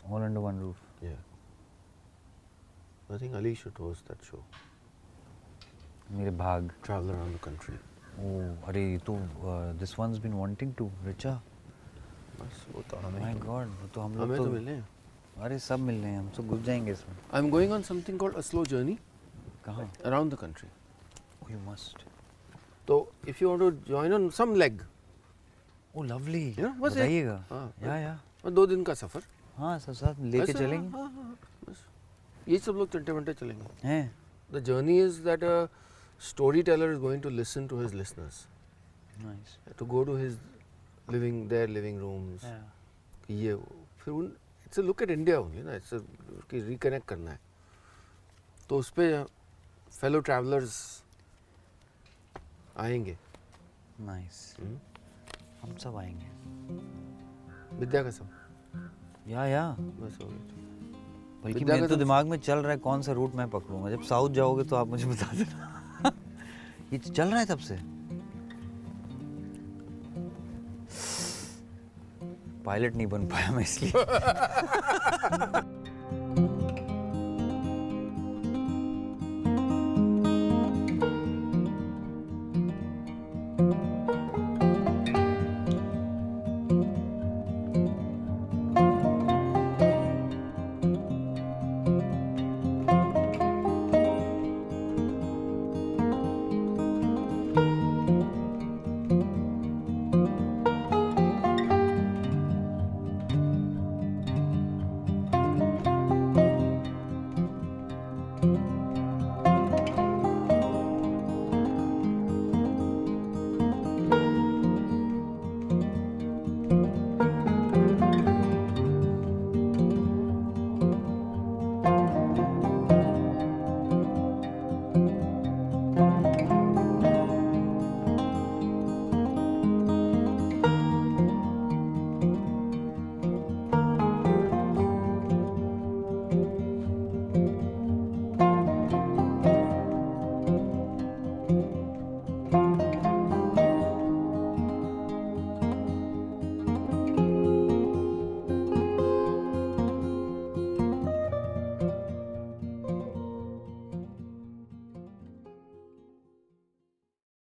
Speaker 1: All under one roof.
Speaker 2: Yeah. I think Ali should host that show.
Speaker 1: मेरे भाग.
Speaker 2: Travel around the country.
Speaker 1: Oh, अरे तो this one's been wanting to. Richa.
Speaker 2: बस वो तो
Speaker 1: My God, वो तो हम लोग
Speaker 2: हमें
Speaker 1: तो.
Speaker 2: तो मिले हैं.
Speaker 1: अरे सब मिल रहे हैं, हम तो घुस जाएंगे इसमें.
Speaker 2: I'm going on something called a slow journey
Speaker 1: कहाँ?
Speaker 2: around the country.
Speaker 1: Oh, you must.
Speaker 2: So if you want to join on some leg,
Speaker 1: Oh, lovely.
Speaker 2: Yeah, बस
Speaker 1: बताइएगा.
Speaker 2: हाँ,
Speaker 1: या.
Speaker 2: और 2 दिन का सफर.
Speaker 1: हाँ, सब साथ लेके
Speaker 2: ऐसा,
Speaker 1: चलेंगे.
Speaker 2: हाँ, बस ये सब लोग चंटे-वंटे चलेंगे.
Speaker 1: हैं?
Speaker 2: The journey is that a storyteller is going to listen to his listeners,
Speaker 1: Nice.
Speaker 2: to go to his their living rooms.
Speaker 1: Yeah.
Speaker 2: कि ये फिर उन it's a look at India only ना, it's a कि reconnect करना है. तो उस पे fellow travelers आएंगे.
Speaker 1: Nice. हम सब आएंगे.
Speaker 2: विद्या का सब.
Speaker 1: या.
Speaker 2: बस हो गया.
Speaker 1: बल्कि
Speaker 2: विद्या
Speaker 1: मेरे
Speaker 2: का
Speaker 1: तो
Speaker 2: सब-
Speaker 1: दिमाग में चल रहा है कौन सा रूट मैं पकड़ूंगा. जब साउथ जाओगे तो आप मुझे बता देना. ये चल रहा है तब से. पायलट नहीं बन पाया मैं इसलिए.